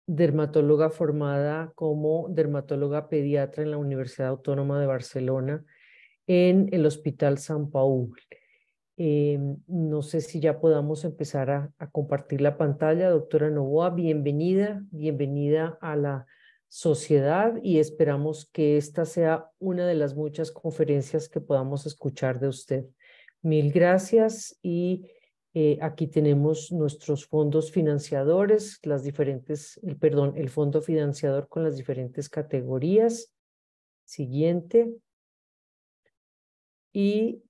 dermatóloga formada como dermatóloga pediatra en la Universidad Autónoma de Barcelona en el Hospital Sant Pau. No sé si ya podamos empezar a compartir la pantalla. Doctora Novoa, bienvenida a la sociedad y esperamos que esta sea una de las muchas conferencias que podamos escuchar de usted. Mil gracias y aquí tenemos nuestros fondos financiadores, el fondo financiador con las diferentes categorías. Siguiente. Y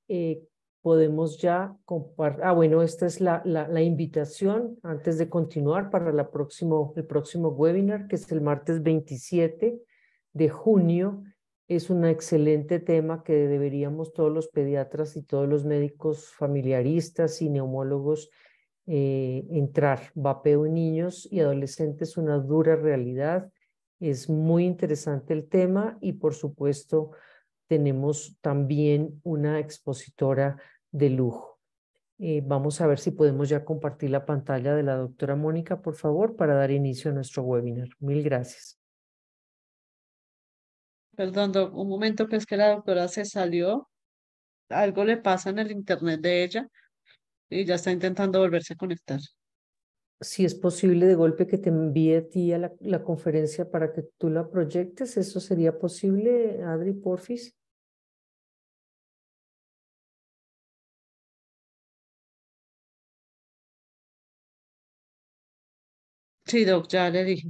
podemos ya compartir. Bueno, esta es la invitación antes de continuar para el próximo webinar, que es el martes 27 de junio. Es un excelente tema que deberíamos todos los pediatras y todos los médicos familiaristas y neumólogos entrar. Vapeo en niños y adolescentes, una dura realidad. Es muy interesante el tema y, por supuesto, tenemos también una expositora de lujo. Vamos a ver si podemos ya compartir la pantalla de la doctora Mónica, por favor, para dar inicio a nuestro webinar. Mil gracias. Perdón, un momento, que es que la doctora se salió. Algo le pasa en el internet de ella y ya está intentando volverse a conectar. Si es posible de golpe que te envíe a ti a la conferencia para que tú la proyectes, ¿eso sería posible, Adri, porfis? Sí, doc, ya le dije.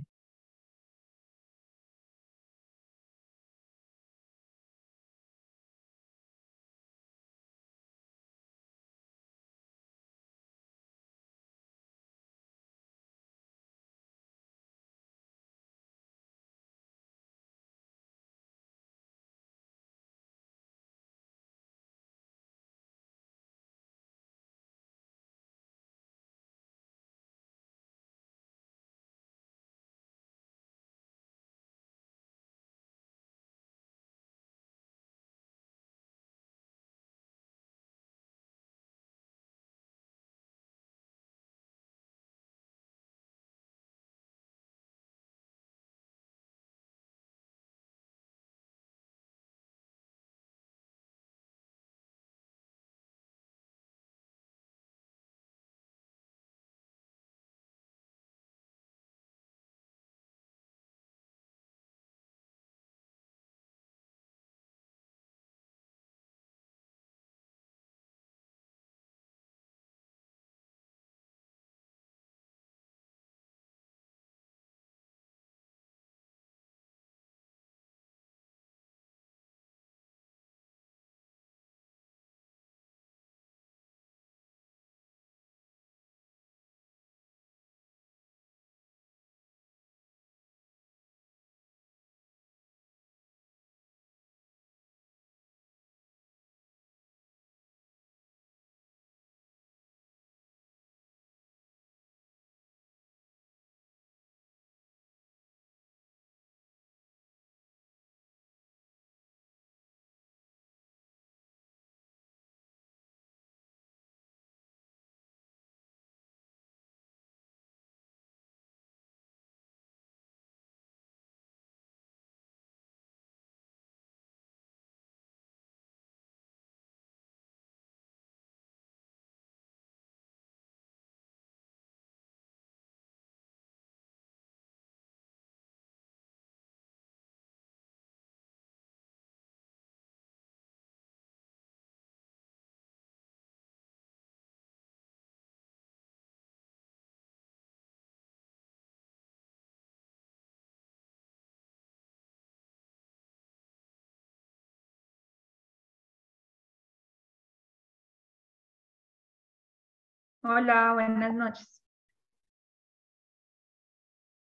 Hola, buenas noches.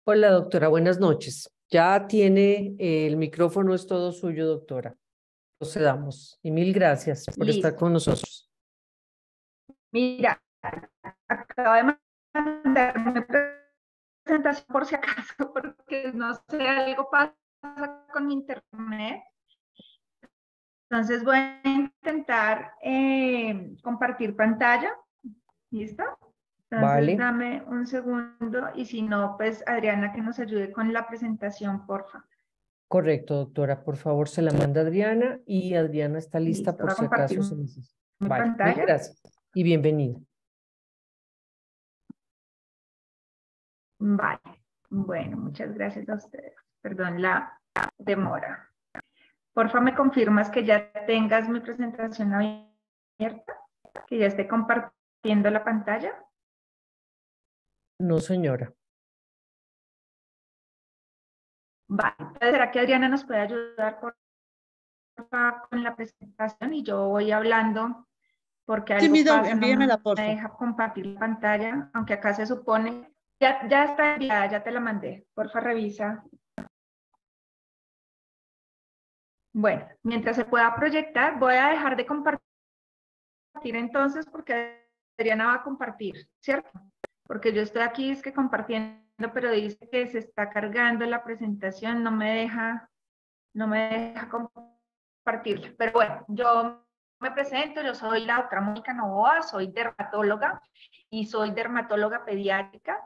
Hola, doctora, buenas noches. Ya tiene el micrófono, es todo suyo, doctora. Procedamos. Y mil gracias por estar Listo. con nosotros. Mira, acabo de mandar una presentación por si acaso, porque no sé, algo pasa con mi internet. Entonces voy a intentar compartir pantalla. ¿Listo? Entonces, Vale, dame un segundo y si no, pues Adriana que nos ayude con la presentación, porfa. correcto, doctora. Por favor, se la manda a Adriana y Adriana está lista Listo, por voy a si compartir acaso se necesita. mi Vale, mil pantalla. gracias y bienvenida. Vale, bueno, muchas gracias a ustedes. Perdón la demora. Porfa, me confirmas que ya tengas mi presentación abierta, que ya esté compartiendo la pantalla. No, señora. Vale, entonces, ¿será que Adriana nos puede ayudar con la presentación? Y yo voy hablando porque Sí, mi algo doc, pasa, no envíemela, me porfa. deja compartir la pantalla, aunque acá se supone, ya está enviada, ya te la mandé. Porfa, revisa. Bueno, mientras se pueda proyectar, voy a dejar de compartir entonces porque Adriana va a compartir, ¿cierto? Porque yo estoy aquí es que compartiendo, pero dice que se está cargando la presentación, no me deja compartirla. Pero bueno, yo me presento, yo soy la doctora Mónica Novoa, soy dermatóloga y soy dermatóloga pediátrica.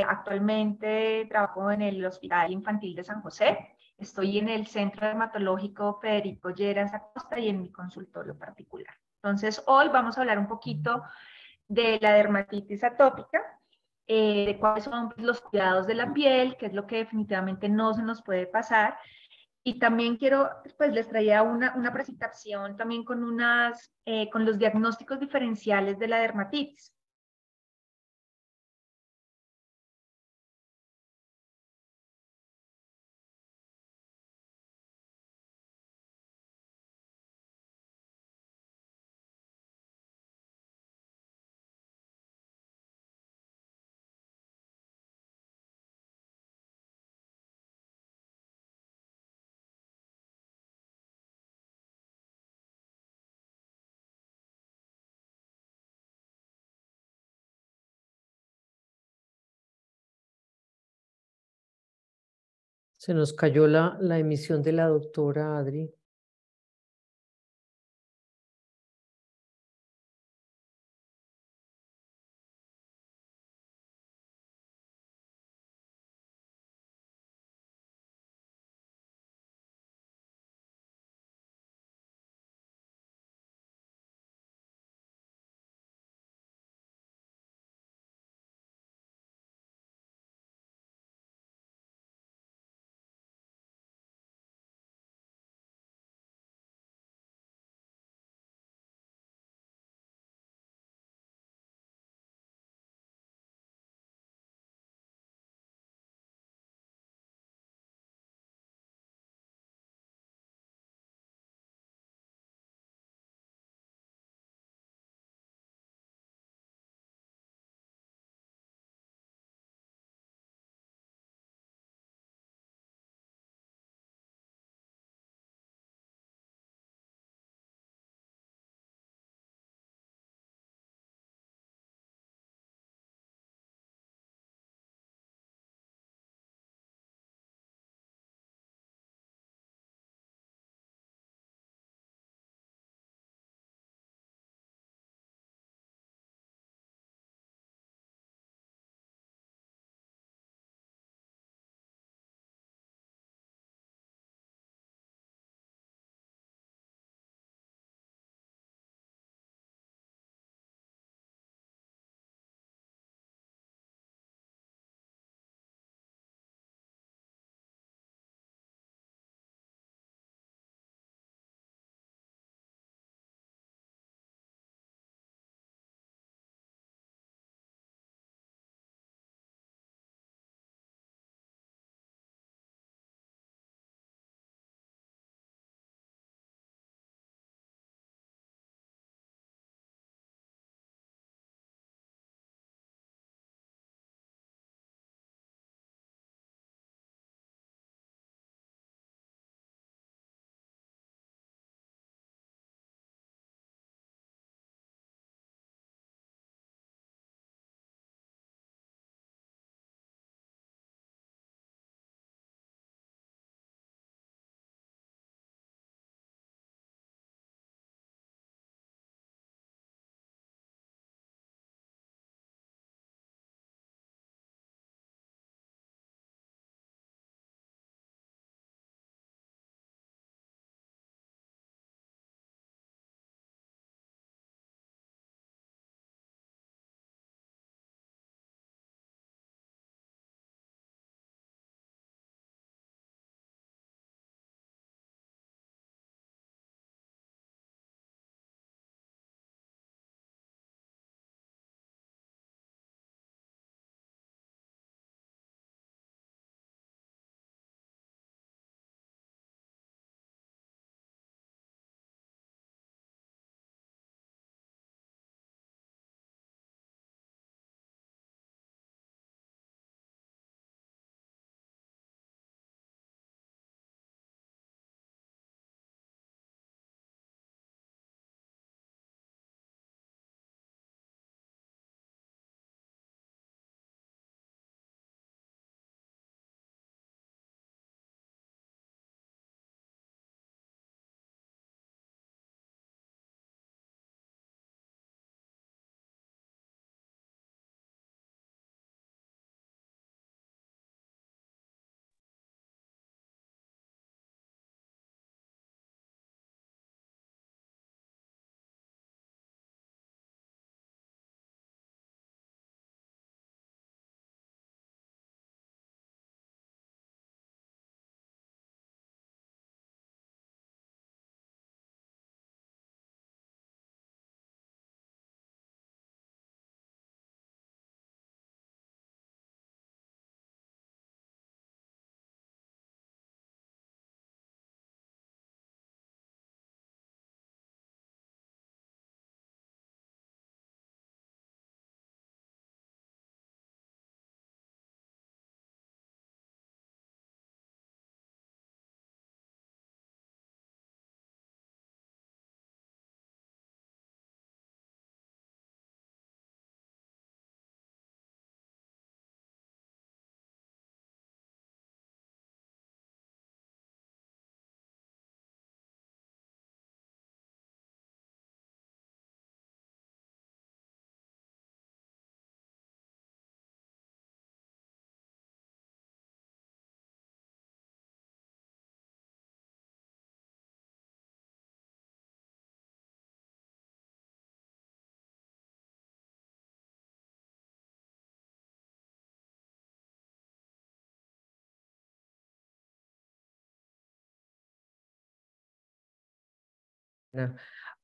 Actualmente trabajo en el Hospital Infantil de San José. Estoy en el Centro Dermatológico Federico Lleras Acosta y en mi consultorio particular. Entonces, hoy vamos a hablar un poquito de la dermatitis atópica, de cuáles son los cuidados de la piel, que es lo que definitivamente no se nos puede pasar. Y también quiero, pues les traía una presentación también con los diagnósticos diferenciales de la dermatitis. Se nos cayó la emisión de la doctora Adri.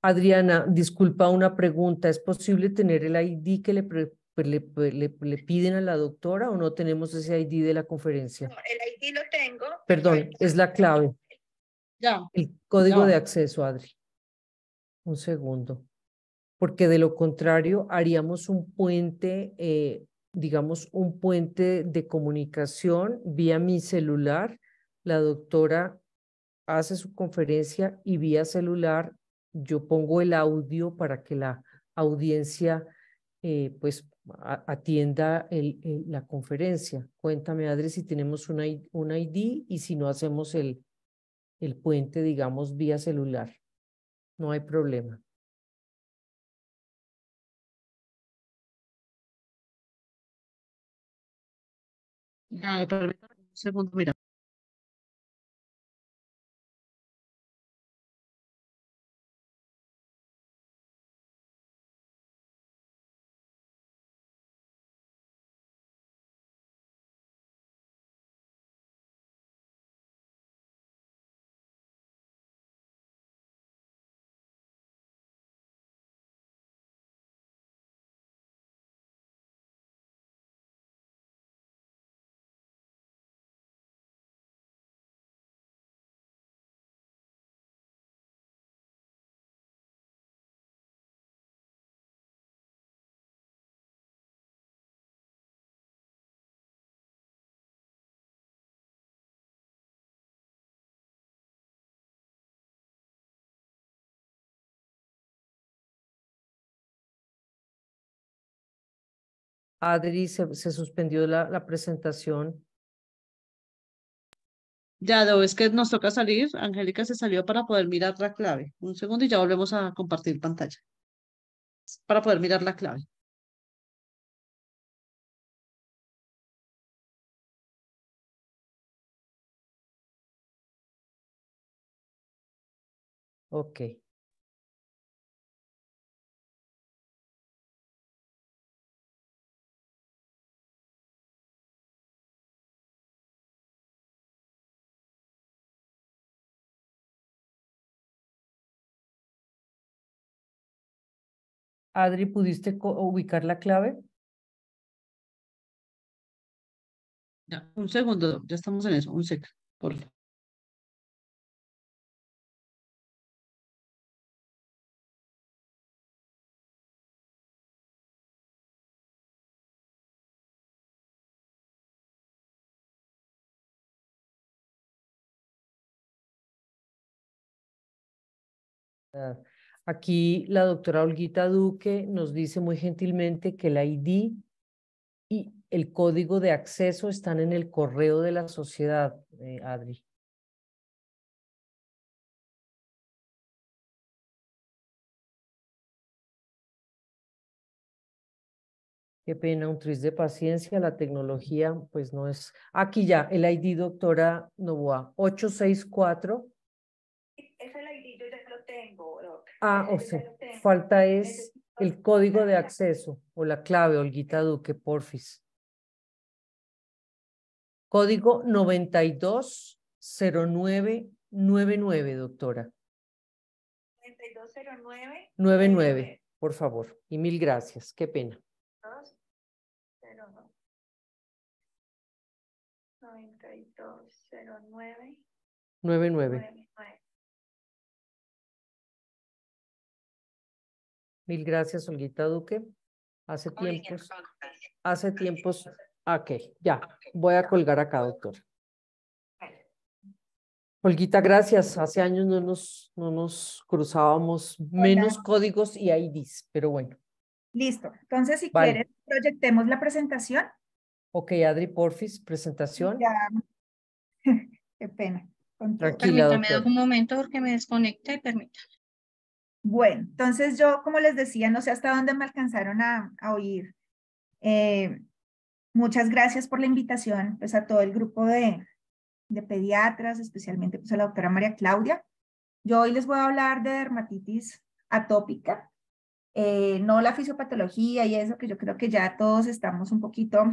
Adriana, disculpa una pregunta. ¿Es posible tener el ID que le piden a la doctora o no tenemos ese ID de la conferencia? No, el ID lo tengo. Perdón, es la clave. Ya, El código Ya. de acceso, Adri. Un segundo. Porque de lo contrario haríamos un puente, digamos, un puente de comunicación vía mi celular. La doctora hace su conferencia y vía celular yo pongo el audio para que la audiencia pues atienda la conferencia. Cuéntame, Adri, si tenemos un ID y si no hacemos el puente, digamos, vía celular. No hay problema. ya, permítame un segundo, mira. Adri, se suspendió la presentación. Ya, no, es que nos toca salir. Angélica se salió para poder mirar la clave. Un segundo y ya volvemos a compartir pantalla. Para poder mirar la clave. Ok. Adri, ¿pudiste ubicar la clave? Ya, un segundo, ya estamos en eso. Un segundo, por favor. Aquí la doctora Olguita Duque nos dice muy gentilmente que el ID y el código de acceso están en el correo de la sociedad, Adri. Qué pena, un tris de paciencia, la tecnología pues no es... Aquí ya, el ID, doctora Novoa, 864. Es el ID, yo ya lo tengo, Doc. Ah, o Yo sea, ya lo tengo. falta es Necesito el código de ya. acceso o la clave, Olguita Duque, porfis. Código 920999, doctora. 9209 99, por favor. Y mil gracias. Qué pena. 209 9209 99. 99. Mil gracias, Olguita Duque. Hace tiempos. Ok, ya. Voy a colgar acá, doctora. Olguita, gracias. Hace años no nos cruzábamos menos códigos y IDs, pero bueno. Listo. Entonces, si Vale. quieres, proyectemos la presentación. Ok, Adri, porfis, presentación. Ya. Qué pena. Tranquila, Permítame doctora. un momento porque me desconecté, permítame. Bueno, entonces yo, como les decía, no sé hasta dónde me alcanzaron a oír. Muchas gracias por la invitación, pues a todo el grupo de pediatras, especialmente pues a la doctora María Claudia. Yo hoy les voy a hablar de dermatitis atópica, no la fisiopatología y eso, que yo creo que ya todos estamos un poquito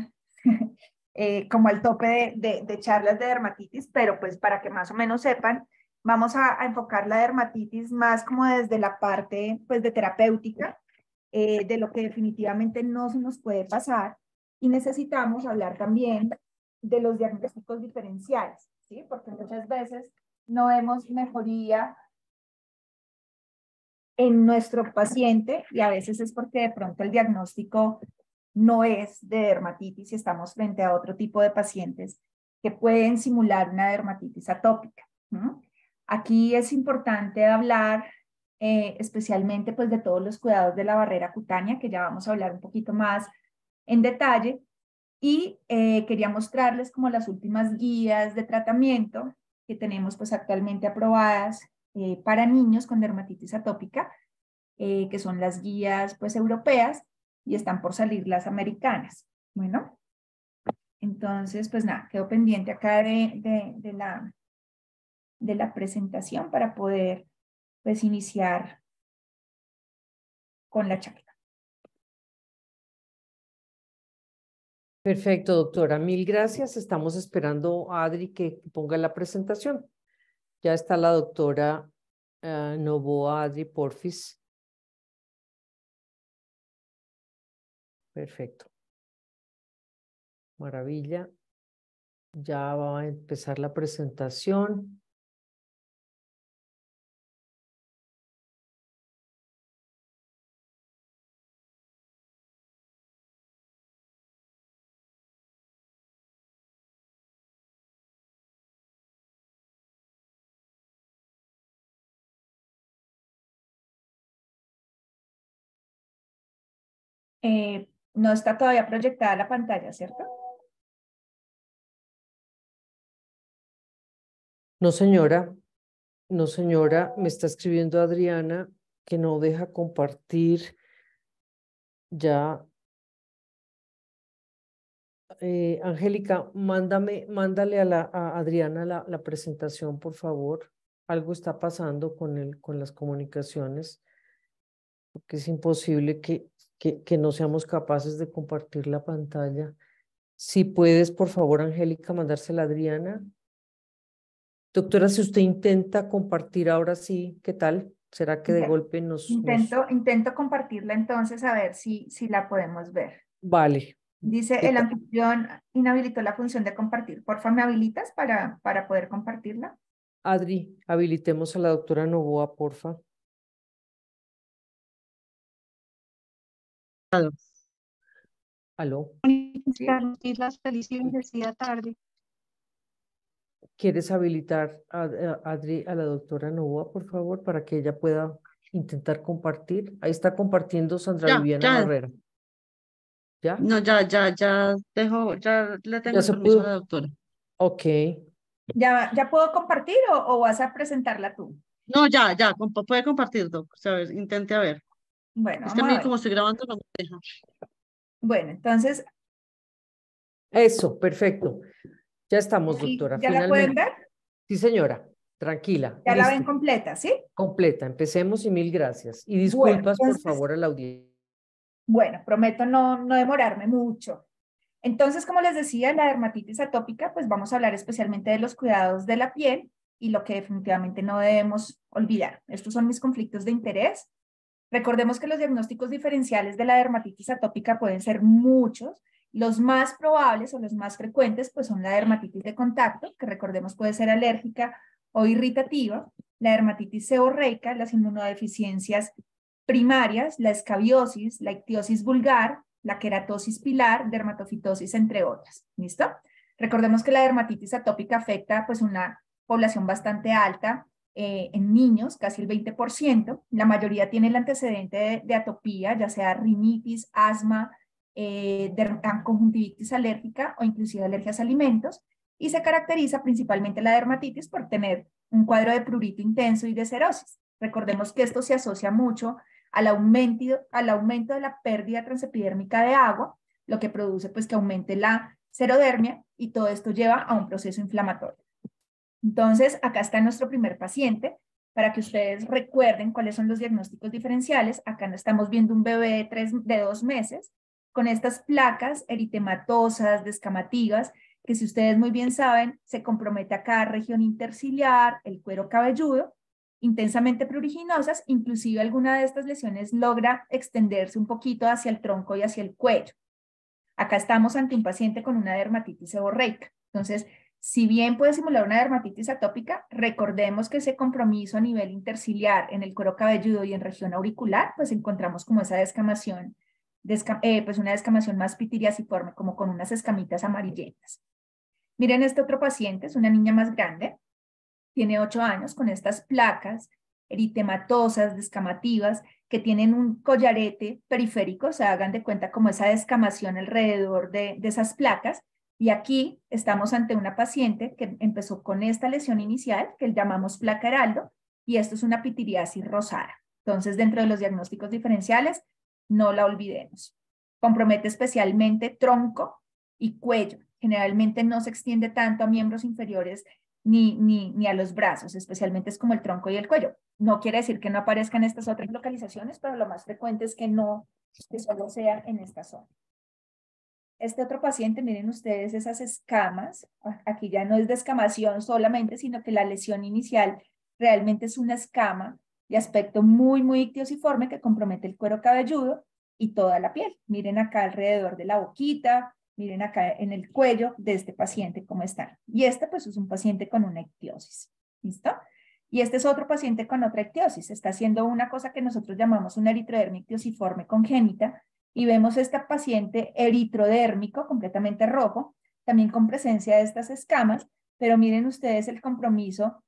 como al tope de charlas de dermatitis, pero pues para que más o menos sepan, vamos a enfocar la dermatitis más como desde la parte pues, de terapéutica, de lo que definitivamente no se nos puede pasar, y necesitamos hablar también de los diagnósticos diferenciales, ¿sí? Porque muchas veces no vemos mejoría en nuestro paciente y a veces es porque de pronto el diagnóstico no es de dermatitis y estamos frente a otro tipo de pacientes que pueden simular una dermatitis atópica. Aquí es importante hablar especialmente pues de todos los cuidados de la barrera cutánea, que ya vamos a hablar un poquito más en detalle, y quería mostrarles como las últimas guías de tratamiento que tenemos pues actualmente aprobadas para niños con dermatitis atópica, que son las guías pues europeas y están por salir las americanas. Bueno, entonces pues nada, quedo pendiente acá de la presentación para poder pues iniciar con la charla. Perfecto, doctora. Mil gracias. Estamos esperando a Adri que ponga la presentación. Ya está la doctora Novoa Adri Porfis. Perfecto. Maravilla. Ya va a empezar la presentación. No está todavía proyectada la pantalla, ¿cierto? No, señora. No, señora. Me está escribiendo Adriana que no deja compartir ya. Angélica, mándale a Adriana la presentación, por favor. Algo está pasando con las comunicaciones, porque es imposible que no seamos capaces de compartir la pantalla. Si puedes, por favor, Angélica, mandársela a Adriana. Doctora, si usted intenta compartir ahora sí, ¿qué tal? ¿Será que de golpe Intento compartirla entonces a ver si la podemos ver. Vale. Dice, el anfitrión inhabilitó la función de compartir. Porfa, ¿me habilitas para poder compartirla? Adri, habilitemos a la doctora Novoa, porfa. ¿Aló? Las feliz y bendecida tarde. ¿Quieres habilitar a Adri, a la doctora Novoa, por favor, para que ella pueda intentar compartir? Ahí está compartiendo Sandra Viviana Ya. Barrera. ¿Ya? No, ya le tengo ¿Ya el se permiso a pudo? la doctora. Ok. ¿Ya puedo compartir o vas a presentarla tú? No, ya, puede compartir, doc. ¿Sabes? Intente a ver. Bueno, Es que a vamos a mí ver. como estoy grabando no me deja. Bueno, entonces, Eso, perfecto. Ya estamos, ¿aquí doctora, ya la pueden finalmente. ver? Sí, señora. Tranquila. Ya la ven Listo. completa, ¿sí? Completa. Empecemos y mil gracias. Y Bueno, disculpas, por entonces, favor, a la audiencia. bueno, prometo no demorarme mucho. Entonces, como les decía, la dermatitis atópica, pues vamos a hablar especialmente de los cuidados de la piel y lo que definitivamente no debemos olvidar. Estos son mis conflictos de interés. Recordemos que los diagnósticos diferenciales de la dermatitis atópica pueden ser muchos. Los más probables o los más frecuentes pues son la dermatitis de contacto, que recordemos puede ser alérgica o irritativa, la dermatitis seborreica, las inmunodeficiencias primarias, la escabiosis, la ictiosis vulgar, la queratosis pilar, dermatofitosis, entre otras. ¿Listo? Recordemos que la dermatitis atópica afecta pues una población bastante alta en niños, casi el 20%. La mayoría tiene el antecedente de atopía, ya sea rinitis, asma, conjuntivitis alérgica o inclusive alergias a alimentos, y se caracteriza principalmente la dermatitis por tener un cuadro de prurito intenso y de cerosis. Recordemos que esto se asocia mucho al aumento de la pérdida transepidérmica de agua, lo que produce pues que aumente la serodermia y todo esto lleva a un proceso inflamatorio. Entonces, acá está nuestro primer paciente, para que ustedes recuerden cuáles son los diagnósticos diferenciales. Acá estamos viendo un bebé de 2 meses con estas placas eritematosas, descamativas, que si ustedes muy bien saben, se compromete acá región interciliar, el cuero cabelludo, intensamente pruriginosas, inclusive alguna de estas lesiones logra extenderse un poquito hacia el tronco y hacia el cuello. Acá estamos ante un paciente con una dermatitis seborreica. Entonces, si bien puede simular una dermatitis atópica, recordemos que ese compromiso a nivel interciliar en el cuero cabelludo y en región auricular, pues encontramos como esa descamación, pues una descamación más pitiriaciforme, como con unas escamitas amarillentas. Miren este otro paciente, es una niña más grande, tiene 8 años, con estas placas eritematosas, descamativas, que tienen un collarete periférico, o sea, hagan de cuenta como esa descamación alrededor de esas placas. Y aquí estamos ante una paciente que empezó con esta lesión inicial, que llamamos placa heraldo, y esto es una pitiriasis rosada. Entonces, dentro de los diagnósticos diferenciales, no la olvidemos. Compromete especialmente tronco y cuello. Generalmente no se extiende tanto a miembros inferiores ni a los brazos, especialmente es como el tronco y el cuello. No quiere decir que no aparezcan estas otras localizaciones, pero lo más frecuente es que no, que solo sea en esta zona. Este otro paciente, miren ustedes esas escamas, aquí ya no es descamación solamente, sino que la lesión inicial realmente es una escama de aspecto muy, muy ictiosiforme que compromete el cuero cabelludo y toda la piel. Miren acá alrededor de la boquita, miren acá en el cuello de este paciente cómo está. Y este pues es un paciente con una ictiosis, ¿listo? Y este es otro paciente con otra ictiosis, está haciendo una cosa que nosotros llamamos una eritrodermia ictiosiforme congénita, y vemos este paciente eritrodérmico, completamente rojo, también con presencia de estas escamas, pero miren ustedes el compromiso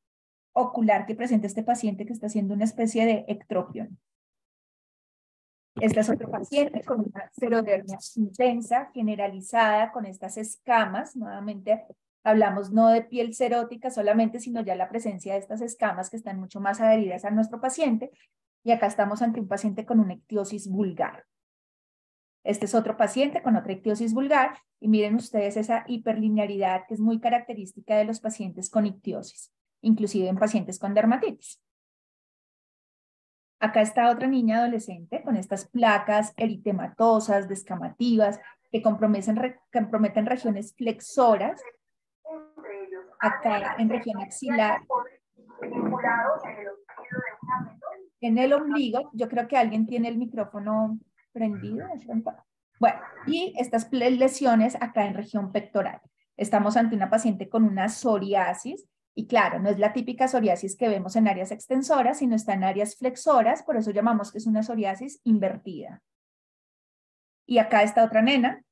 ocular que presenta este paciente que está haciendo una especie de ectropión. Este es otro paciente con una xerodermia intensa, generalizada, con estas escamas. Nuevamente hablamos no de piel xerótica solamente, sino ya la presencia de estas escamas que están mucho más adheridas a nuestro paciente. Y acá estamos ante un paciente con una ictiosis vulgar. Este es otro paciente con otra ictiosis vulgar y miren ustedes esa hiperlinearidad que es muy característica de los pacientes con ictiosis, inclusive en pacientes con dermatitis. Acá está otra niña adolescente con estas placas eritematosas, descamativas, que comprometen regiones flexoras, acá en región axilar, en el ombligo. Yo creo que alguien tiene el micrófono prendido. Bueno, y estas lesiones acá en región pectoral. Estamos ante una paciente con una psoriasis, y claro, no es la típica psoriasis que vemos en áreas extensoras, sino está en áreas flexoras, por eso llamamos que es una psoriasis invertida. Y acá está otra nena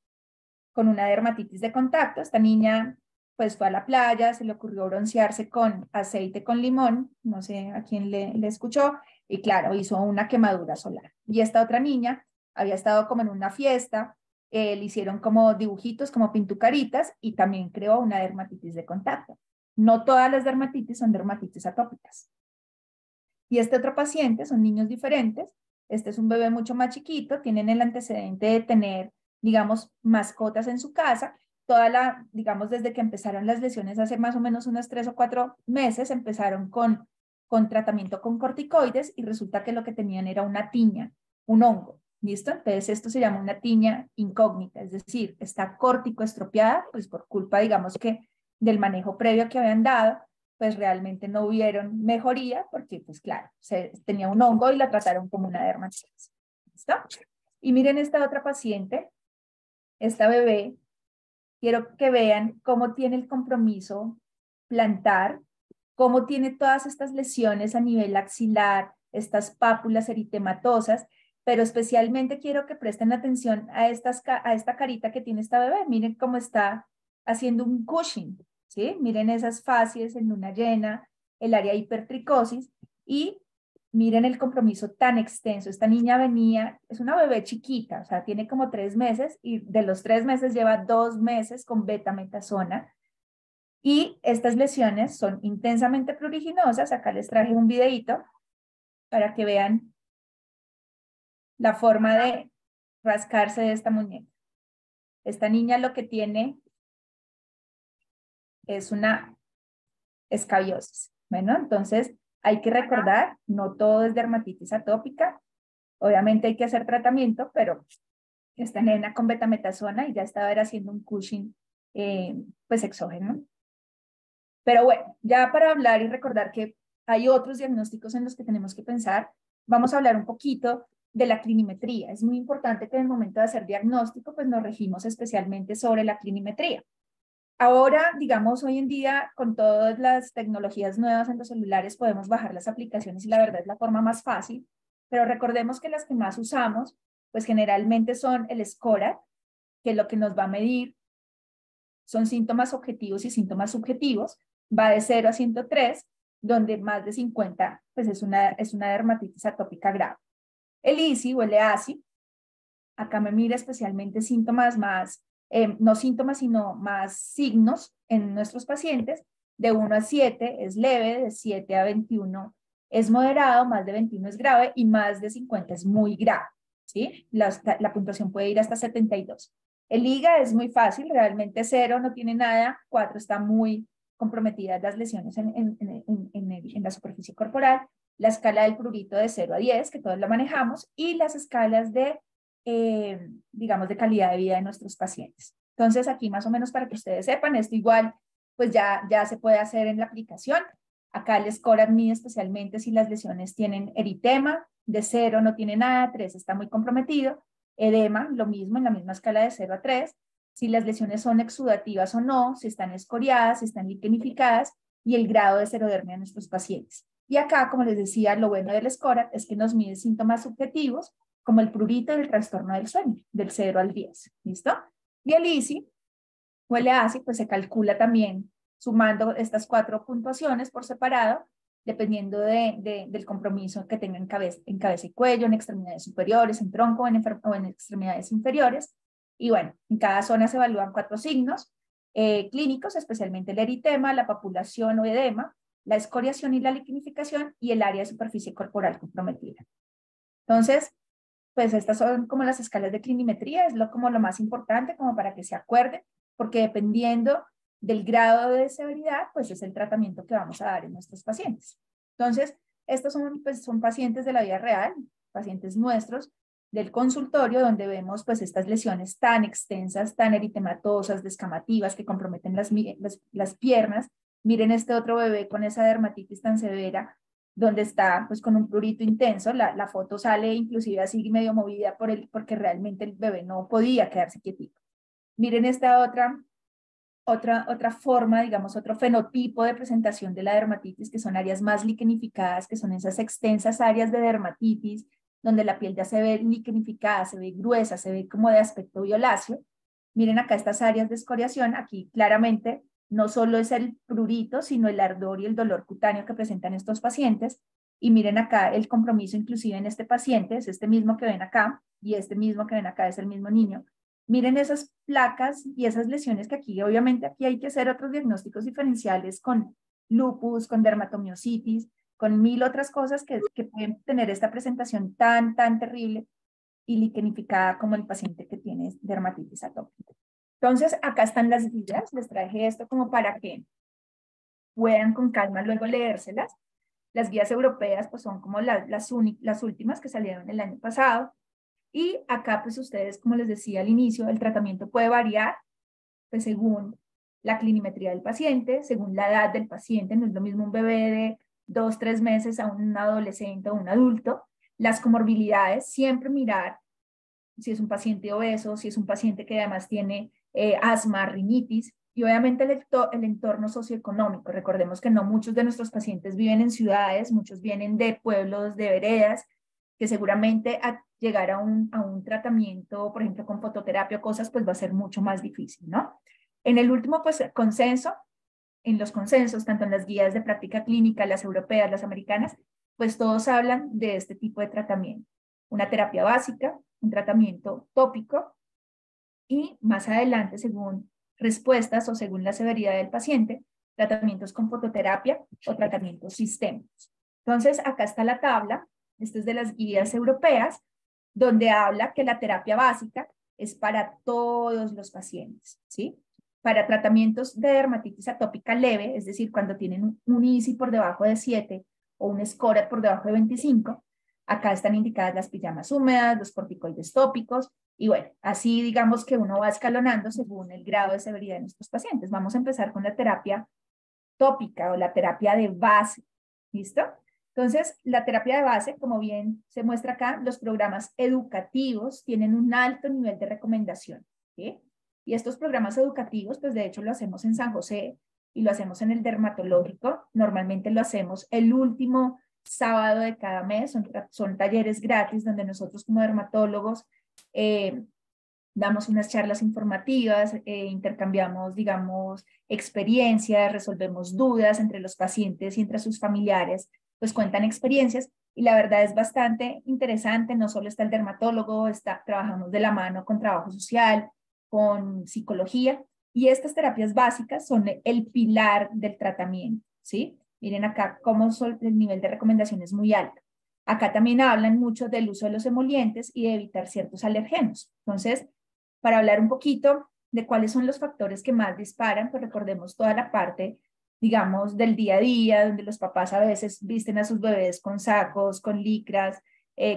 con una dermatitis de contacto. Esta niña pues fue a la playa, se le ocurrió broncearse con aceite con limón, no sé a quién le escuchó, y claro, hizo una quemadura solar. Y esta otra niña había estado como en una fiesta, le hicieron como dibujitos, como pintucaritas, y también creó una dermatitis de contacto. No todas las dermatitis son dermatitis atópicas. Y este otro paciente son niños diferentes. Este es un bebé mucho más chiquito, tienen el antecedente de tener, digamos, mascotas en su casa. Digamos, desde que empezaron las lesiones hace más o menos unos 3 o 4 meses, empezaron con tratamiento con corticoides y resulta que lo que tenían era una tiña, un hongo. ¿Listo? Entonces esto se llama una tiña incógnita, es decir, está córtico estropeada, pues por culpa, digamos que del manejo previo que habían dado, pues realmente no hubieron mejoría porque, pues claro, tenía un hongo y la trataron como una dermatitis. ¿Listo? Y miren esta otra paciente, esta bebé, quiero que vean cómo tiene el compromiso plantar, cómo tiene todas estas lesiones a nivel axilar, estas pápulas eritematosas, pero especialmente quiero que presten atención a esta carita que tiene esta bebé. Miren cómo está haciendo un Cushing, ¿sí? Miren esas facies en luna llena, el área de hipertricosis, y miren el compromiso tan extenso. Esta niña es una bebé chiquita, o sea, tiene como 3 meses, y de los 3 meses lleva 2 meses con betametasona. Y estas lesiones son intensamente pruriginosas. Acá les traje un videito para que vean la forma de rascarse de esta muñeca. Esta niña lo que tiene es una escabiosis. Bueno, entonces hay que recordar, no todo es dermatitis atópica. Obviamente hay que hacer tratamiento, pero esta nena con betametasona y ya estaba haciendo un Cushing pues exógeno. Pero bueno, ya para hablar y recordar que hay otros diagnósticos en los que tenemos que pensar, vamos a hablar un poquito de la clinimetría. Es muy importante que en el momento de hacer diagnóstico, pues nos regimos especialmente sobre la clinimetría. Ahora, digamos, hoy en día, con todas las tecnologías nuevas en los celulares, podemos bajar las aplicaciones y la verdad es la forma más fácil, pero recordemos que las que más usamos, pues generalmente son el SCORAT, que lo que nos va a medir son síntomas objetivos y síntomas subjetivos, va de 0 a 103, donde más de 50 pues es una dermatitis atópica grave. El ISI o el EASI, acá me mira especialmente síntomas más, no síntomas, sino más signos en nuestros pacientes. De 1 a 7 es leve, de 7 a 21 es moderado, más de 21 es grave y más de 50 es muy grave, ¿sí? La puntuación puede ir hasta 72. El IGA es muy fácil, realmente 0 no tiene nada, 4 está muy comprometidas las lesiones en la superficie corporal, la escala del prurito de 0 a 10, que todos la manejamos, y las escalas de, digamos, de calidad de vida de nuestros pacientes. Entonces, aquí más o menos para que ustedes sepan, esto igual, pues ya se puede hacer en la aplicación. Acá el SCORAT mide especialmente si las lesiones tienen eritema, de 0 no tiene nada, 3 está muy comprometido, edema, lo mismo, en la misma escala de 0 a 3, si las lesiones son exudativas o no, si están escoriadas, si están liquenificadas, y el grado de serodermia de nuestros pacientes. Y acá, como les decía, lo bueno del SCORAT es que nos mide síntomas subjetivos, como el prurito y el trastorno del sueño, del 0 al 10, ¿listo? Y el ISI, o el EASI, pues se calcula también sumando estas 4 puntuaciones por separado, dependiendo del compromiso que tenga en cabeza y cuello, en extremidades superiores, en tronco o en extremidades inferiores. Y bueno, en cada zona se evalúan 4 signos clínicos, especialmente el eritema, la papulación o edema, la escoriación y la liquenificación y el área de superficie corporal comprometida. Entonces, pues estas son como las escalas de clinimetría, es como lo más importante, como para que se acuerden, porque dependiendo del grado de severidad, pues es el tratamiento que vamos a dar en nuestros pacientes. Entonces, estos son pacientes de la vida real, pacientes nuestros del consultorio, donde vemos pues estas lesiones tan extensas, tan eritematosas, descamativas, que comprometen las piernas. Miren este otro bebé con esa dermatitis tan severa, donde está pues con un prurito intenso, la foto sale inclusive así medio movida porque realmente el bebé no podía quedarse quietito. Miren esta otra forma, digamos, otro fenotipo de presentación de la dermatitis, que son áreas más liquenificadas, que son esas extensas áreas de dermatitis, donde la piel ya se ve liquenificada, se ve gruesa, se ve como de aspecto violáceo. Miren acá estas áreas de escoriación, aquí claramente no solo es el prurito, sino el ardor y el dolor cutáneo que presentan estos pacientes. Y miren acá el compromiso inclusive en este paciente, es este mismo que ven acá, y este mismo que ven acá es el mismo niño. Miren esas placas y esas lesiones que aquí, obviamente aquí hay que hacer otros diagnósticos diferenciales con lupus, con dermatomiositis, con 1000 otras cosas que pueden tener esta presentación tan terrible y liquenificada como el paciente que tiene dermatitis atópica. Entonces, acá están las guías, les traje esto como para que puedan con calma luego leérselas. Las guías europeas pues son como las últimas que salieron el año pasado. Y acá, pues ustedes, como les decía al inicio, el tratamiento puede variar pues, según la clinimetría del paciente, según la edad del paciente. No es lo mismo un bebé de 2, 3 meses a un adolescente o un adulto. Las comorbilidades, siempre mirar si es un paciente obeso, si es un paciente que además tiene asma, rinitis, y obviamente el entorno socioeconómico. Recordemos que no muchos de nuestros pacientes viven en ciudades, muchos vienen de pueblos, de veredas, que seguramente llegar a un tratamiento, por ejemplo, con fototerapia o cosas, pues va a ser mucho más difícil, ¿no? En el último, pues, consenso, en los consensos, tanto en las guías de práctica clínica, las europeas, las americanas, pues todos hablan de este tipo de tratamiento. Una terapia básica, un tratamiento tópico y más adelante, según respuestas o según la severidad del paciente, tratamientos con fototerapia o tratamientos sistémicos. Entonces, acá está la tabla. Esto es de las guías europeas, donde habla que la terapia básica es para todos los pacientes, ¿sí? Para tratamientos de dermatitis atópica leve, es decir, cuando tienen un ISI por debajo de 7 o un SCORAT por debajo de 25, acá están indicadas las pijamas húmedas, los corticoides tópicos, Y bueno, así digamos que uno va escalonando según el grado de severidad de nuestros pacientes. Vamos a empezar con la terapia tópica o la terapia de base. ¿Listo? Entonces, la terapia de base, como bien se muestra acá, los programas educativos tienen un alto nivel de recomendación. ¿Sí? Y estos programas educativos, pues de hecho lo hacemos en San José y lo hacemos en el dermatológico. Normalmente lo hacemos el último sábado de cada mes. Son talleres gratis donde nosotros como dermatólogos damos unas charlas informativas, intercambiamos, digamos, experiencias, resolvemos dudas entre los pacientes y entre sus familiares, pues cuentan experiencias y la verdad es bastante interesante. No solo está el dermatólogo, trabajamos de la mano con trabajo social, con psicología, y estas terapias básicas son el pilar del tratamiento, ¿sí? Miren acá cómo el nivel de recomendación es muy alto. Acá también hablan mucho del uso de los emolientes y de evitar ciertos alergenos. Entonces, para hablar un poquito de cuáles son los factores que más disparan, pues recordemos toda la parte, digamos, del día a día, donde los papás a veces visten a sus bebés con sacos, con licras,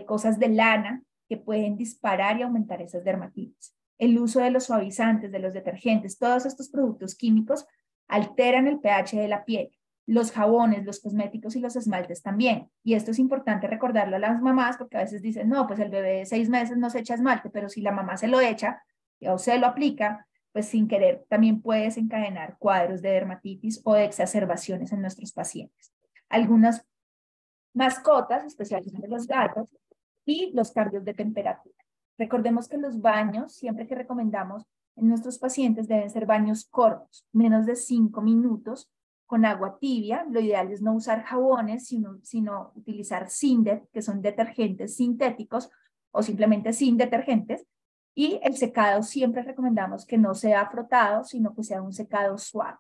cosas de lana que pueden disparar y aumentar esas dermatitis. El uso de los suavizantes, de los detergentes, todos estos productos químicos alteran el pH de la piel. Los jabones, los cosméticos y los esmaltes también. Y esto es importante recordarlo a las mamás porque a veces dicen, no, pues el bebé de 6 meses no se echa esmalte, pero si la mamá se lo echa o se lo aplica, pues sin querer también puede desencadenar cuadros de dermatitis o de exacerbaciones en nuestros pacientes. Algunas mascotas, especialmente los gatos, y los cambios de temperatura. Recordemos que los baños, siempre que recomendamos en nuestros pacientes, deben ser baños cortos, menos de 5 minutos, con agua tibia. Lo ideal es no usar jabones, sino utilizar Sindet, que son detergentes sintéticos, o simplemente sin detergentes. Y el secado siempre recomendamos que no sea frotado, sino que sea un secado suave.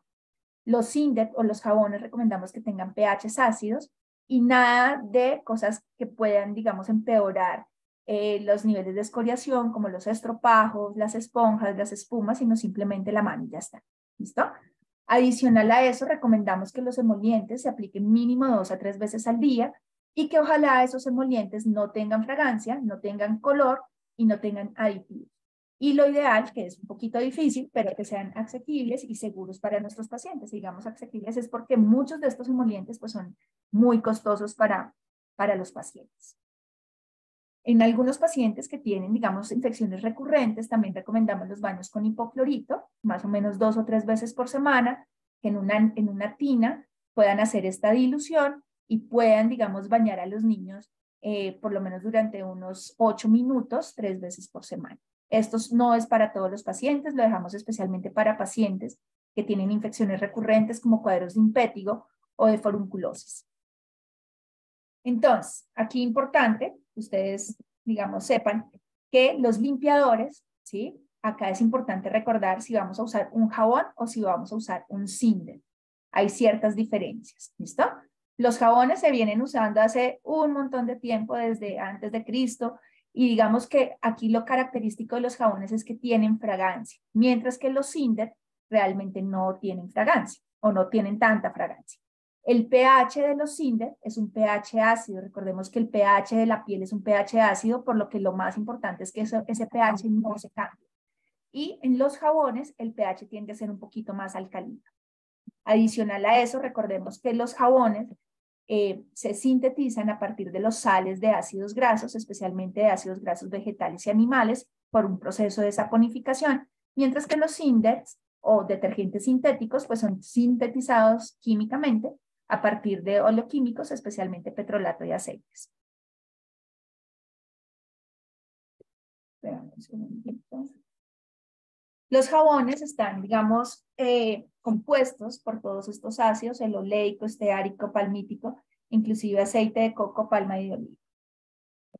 Los Sindet o los jabones recomendamos que tengan pHs ácidos y nada de cosas que puedan, digamos, empeorar los niveles de escoriación, como los estropajos, las esponjas, las espumas, sino simplemente la mano y ya está. ¿Listo? Adicional a eso, recomendamos que los emolientes se apliquen mínimo 2 a 3 veces al día y que ojalá esos emolientes no tengan fragancia, no tengan color y no tengan aditivos. Y lo ideal, que es un poquito difícil, pero que sean asequibles y seguros para nuestros pacientes. Digamos asequibles es porque muchos de estos emolientes pues, son muy costosos para los pacientes. En algunos pacientes que tienen, digamos, infecciones recurrentes, también recomendamos los baños con hipoclorito, más o menos 2 o 3 veces por semana, que en una tina puedan hacer esta dilución y puedan, digamos, bañar a los niños por lo menos durante unos 8 minutos, 3 veces por semana. Esto no es para todos los pacientes, lo dejamos especialmente para pacientes que tienen infecciones recurrentes como cuadros de impétigo o de forunculosis. Entonces, aquí importante, ustedes, digamos, sepan que los limpiadores, ¿sí? Acá es importante recordar si vamos a usar un jabón o si vamos a usar un Sindet. Hay ciertas diferencias, ¿listo? Los jabones se vienen usando hace un montón de tiempo, desde antes de Cristo, y digamos que aquí lo característico de los jabones es que tienen fragancia, mientras que los Sindet realmente no tienen fragancia o no tienen tanta fragancia. El pH de los Sindet es un pH ácido. Recordemos que el pH de la piel es un pH ácido, por lo que lo más importante es que ese pH no se cambie. Y en los jabones el pH tiende a ser un poquito más alcalino. Adicional a eso, recordemos que los jabones se sintetizan a partir de los sales de ácidos grasos, especialmente de ácidos grasos vegetales y animales, por un proceso de saponificación, mientras que los Sindets o detergentes sintéticos pues son sintetizados químicamente a partir de oleoquímicos, especialmente petrolato y aceites. Los jabones están, digamos, compuestos por todos estos ácidos, el oleico, esteárico, palmítico, inclusive aceite de coco, palma y de oliva.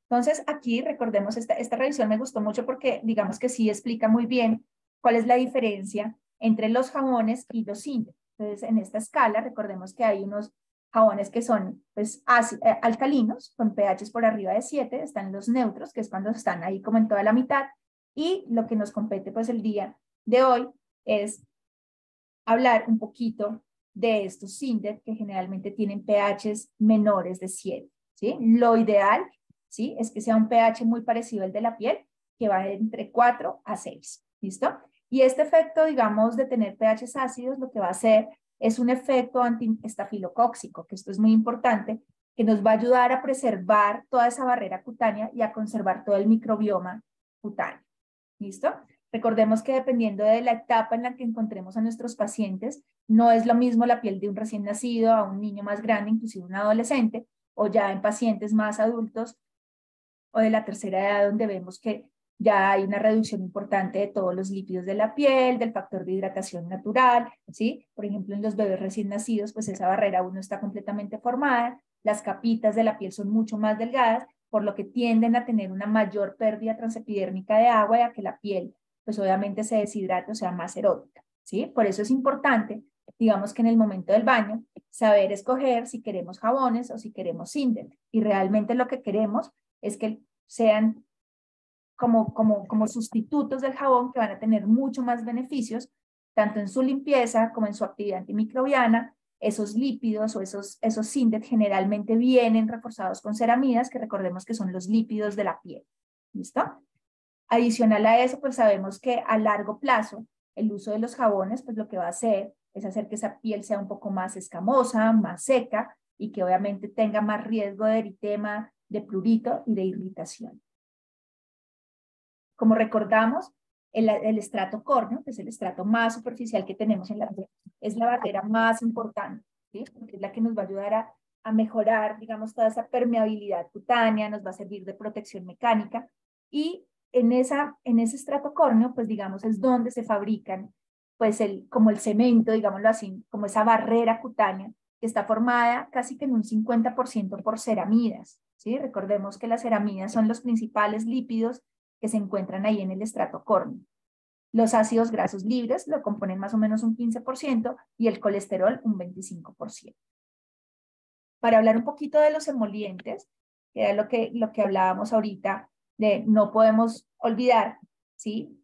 Entonces, aquí recordemos, esta revisión me gustó mucho porque digamos que sí explica muy bien cuál es la diferencia entre los jabones y los Sindet. Entonces, en esta escala, recordemos que hay unos jabones que son pues, alcalinos, con pHs por arriba de 7, están los neutros, que es cuando están ahí como en toda la mitad, y lo que nos compete pues el día de hoy es hablar un poquito de estos Sindet que generalmente tienen pHs menores de 7, ¿sí? Lo ideal, ¿sí? Es que sea un pH muy parecido al de la piel que va entre 4 a 6. ¿Listo? Y este efecto, digamos, de tener pHs ácidos, lo que va a hacer es un efecto antiestafilocóxico, que esto es muy importante, que nos va a ayudar a preservar toda esa barrera cutánea y a conservar todo el microbioma cutáneo. ¿Listo? Recordemos que dependiendo de la etapa en la que encontremos a nuestros pacientes, no es lo mismo la piel de un recién nacido a un niño más grande, inclusive un adolescente, o ya en pacientes más adultos o de la tercera edad, donde vemos que ya hay una reducción importante de todos los lípidos de la piel, del factor de hidratación natural, ¿sí? Por ejemplo, en los bebés recién nacidos, pues esa barrera aún no está completamente formada, las capitas de la piel son mucho más delgadas, por lo que tienden a tener una mayor pérdida transepidérmica de agua y a que la piel, pues obviamente se deshidrate o sea más erótica, ¿sí? Por eso es importante, digamos que en el momento del baño, saber escoger si queremos jabones o si queremos Sindet. Y realmente lo que queremos es que sean como sustitutos del jabón que van a tener mucho más beneficios, tanto en su limpieza como en su actividad antimicrobiana. Esos lípidos o esos Sindet generalmente vienen reforzados con ceramidas, que recordemos que son los lípidos de la piel. ¿Listo? Adicional a eso, pues sabemos que a largo plazo, el uso de los jabones, pues lo que va a hacer es hacer que esa piel sea un poco más escamosa, más seca, y que obviamente tenga más riesgo de eritema, de prurito y de irritación. Como recordamos, el estrato córneo, que es el estrato más superficial que tenemos en la piel, es la barrera más importante, ¿sí? Porque es la que nos va a ayudar a mejorar, digamos, toda esa permeabilidad cutánea, nos va a servir de protección mecánica, y en ese estrato córneo, pues digamos, es donde se fabrican, pues como el cemento, digámoslo así, como esa barrera cutánea, que está formada casi que en un 50% por ceramidas, ¿sí? Recordemos que las ceramidas son los principales lípidos que se encuentran ahí en el estrato córneo. Los ácidos grasos libres lo componen más o menos un 15% y el colesterol un 25%. Para hablar un poquito de los emolientes, que era lo que hablábamos ahorita, de no podemos olvidar, ¿sí?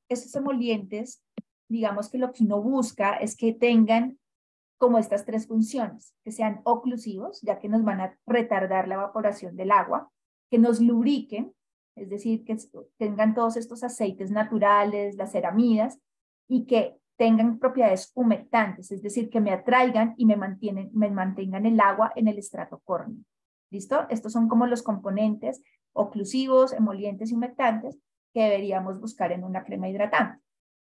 Estos emolientes, digamos que lo que uno busca es que tengan como estas tres funciones, que sean oclusivos, ya que nos van a retardar la evaporación del agua, que nos lubriquen, es decir, que tengan todos estos aceites naturales, las ceramidas, y que tengan propiedades humectantes, es decir, que me atraigan y me mantengan el agua en el estrato córneo. ¿Listo? Estos son como los componentes oclusivos, emolientes y humectantes que deberíamos buscar en una crema hidratante.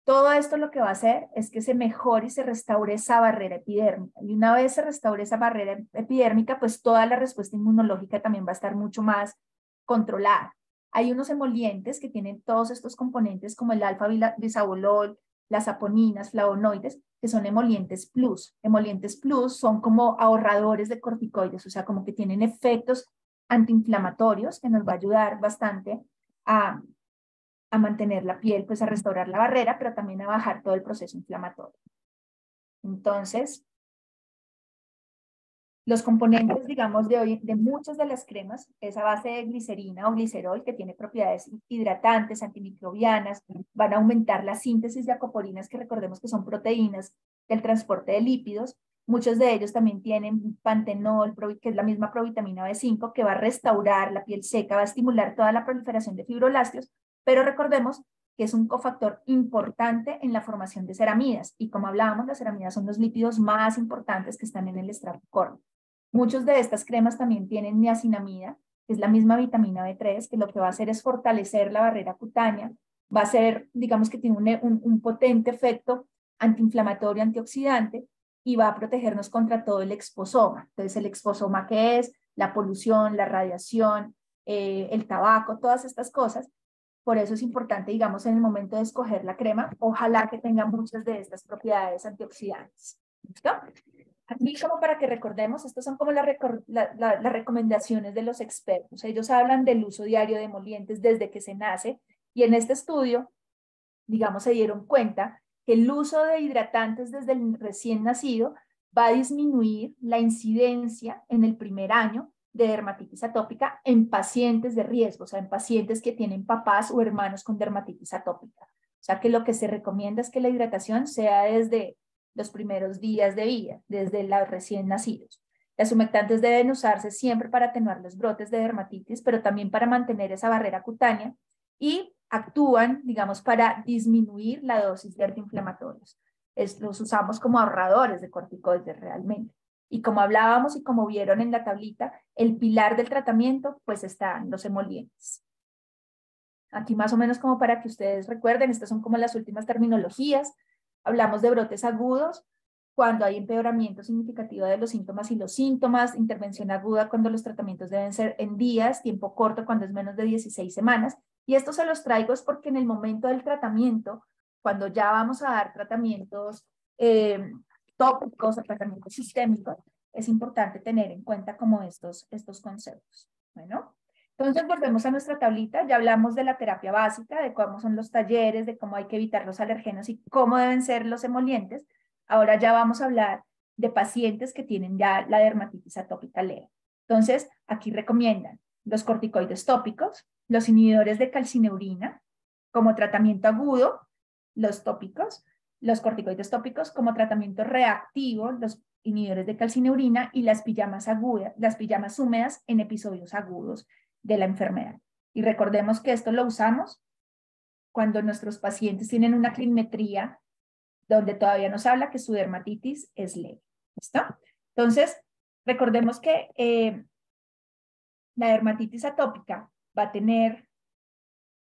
Todo esto lo que va a hacer es que se mejore y se restaure esa barrera epidérmica. Y una vez se restaure esa barrera epidérmica, pues toda la respuesta inmunológica también va a estar mucho más controlada. Hay unos emolientes que tienen todos estos componentes como el alfa-bisabolol, las saponinas, flavonoides, que son emolientes plus. Emolientes plus son como ahorradores de corticoides, o sea, como que tienen efectos antiinflamatorios que nos va a ayudar bastante a mantener la piel, pues a restaurar la barrera, pero también a bajar todo el proceso inflamatorio. Entonces, los componentes, digamos, de muchas de las cremas es a base de glicerina o glicerol, que tiene propiedades hidratantes, antimicrobianas, van a aumentar la síntesis de acoporinas, que recordemos que son proteínas del transporte de lípidos. Muchos de ellos también tienen pantenol, que es la misma provitamina B5, que va a restaurar la piel seca, va a estimular toda la proliferación de fibroblastos, pero recordemos que es un cofactor importante en la formación de ceramidas. Y como hablábamos, las ceramidas son los lípidos más importantes que están en el estrato córneo. Muchos de estas cremas también tienen niacinamida, que es la misma vitamina B3, que lo que va a hacer es fortalecer la barrera cutánea. Va a ser, digamos que tiene un potente efecto antiinflamatorio, antioxidante, y va a protegernos contra todo el exposoma. Entonces, el exposoma, que es la polución, la radiación, el tabaco, todas estas cosas. Por eso es importante, digamos, en el momento de escoger la crema, ojalá que tenga muchas de estas propiedades antioxidantes. ¿Listo? Aquí, como para que recordemos, estas son como las recomendaciones de los expertos. Ellos hablan del uso diario de emolientes desde que se nace, y en este estudio, digamos, se dieron cuenta que el uso de hidratantes desde el recién nacido va a disminuir la incidencia en el primer año de dermatitis atópica en pacientes de riesgo, o sea, en pacientes que tienen papás o hermanos con dermatitis atópica. O sea, que lo que se recomienda es que la hidratación sea desde los primeros días de vida, desde los recién nacidos. Las humectantes deben usarse siempre para atenuar los brotes de dermatitis, pero también para mantener esa barrera cutánea y actúan, digamos, para disminuir la dosis de antiinflamatorios. Los usamos como ahorradores de corticoides realmente. Y como hablábamos y como vieron en la tablita, el pilar del tratamiento pues están los emolientes. Aquí más o menos como para que ustedes recuerden, estas son como las últimas terminologías. Hablamos de brotes agudos, cuando hay empeoramiento significativo de los síntomas y los síntomas, intervención aguda cuando los tratamientos deben ser en días, tiempo corto cuando es menos de 16 semanas. Y esto se los traigo es porque en el momento del tratamiento, cuando ya vamos a dar tratamientos tópicos o tratamientos sistémicos, es importante tener en cuenta como estos conceptos. Bueno, entonces volvemos a nuestra tablita, ya hablamos de la terapia básica, de cómo son los talleres, de cómo hay que evitar los alergenos y cómo deben ser los emolientes. Ahora ya vamos a hablar de pacientes que tienen ya la dermatitis atópica leve. Entonces, aquí recomiendan los corticoides tópicos, los inhibidores de calcineurina como tratamiento agudo, los tópicos, los corticoides tópicos como tratamiento reactivo, los inhibidores de calcineurina y las pijamas húmedas en episodios agudos de la enfermedad. Y recordemos que esto lo usamos cuando nuestros pacientes tienen una clinimetría donde todavía nos habla que su dermatitis es leve. ¿Listo? Entonces, recordemos que la dermatitis atópica va a tener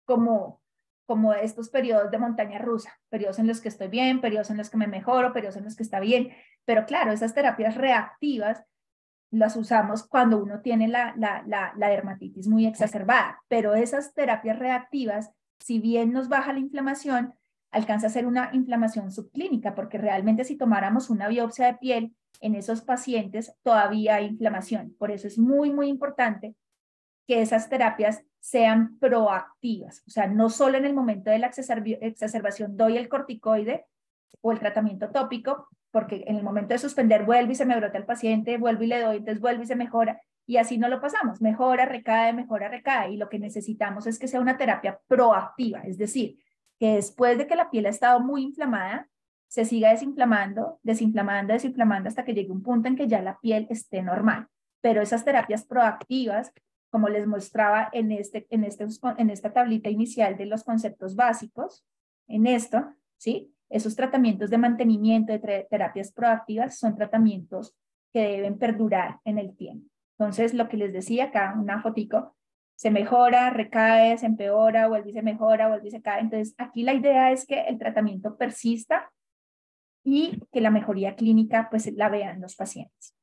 como estos periodos de montaña rusa, periodos en los que estoy bien, periodos en los que me mejoro, periodos en los que está bien, pero claro, esas terapias reactivas las usamos cuando uno tiene la dermatitis muy exacerbada, pero esas terapias reactivas, si bien nos baja la inflamación, alcanza a ser una inflamación subclínica, porque realmente si tomáramos una biopsia de piel en esos pacientes todavía hay inflamación. Por eso es muy, muy importante que esas terapias sean proactivas, o sea, no solo en el momento de la exacerbación doy el corticoide o el tratamiento tópico, porque en el momento de suspender vuelve y se me brota el paciente, vuelvo y le doy, entonces vuelve y se mejora, y así no lo pasamos, mejora, recae, y lo que necesitamos es que sea una terapia proactiva, es decir, que después de que la piel ha estado muy inflamada, se siga desinflamando hasta que llegue un punto en que ya la piel esté normal, pero esas terapias proactivas, como les mostraba en esta tablita inicial de los conceptos básicos, en esto, ¿sí? Esos tratamientos de mantenimiento de terapias proactivas son tratamientos que deben perdurar en el tiempo. Entonces, lo que les decía acá, una fotico, se mejora, recae, se empeora, vuelve y se mejora, vuelve y se cae. Entonces, aquí la idea es que el tratamiento persista y que la mejoría clínica pues la vean los pacientes.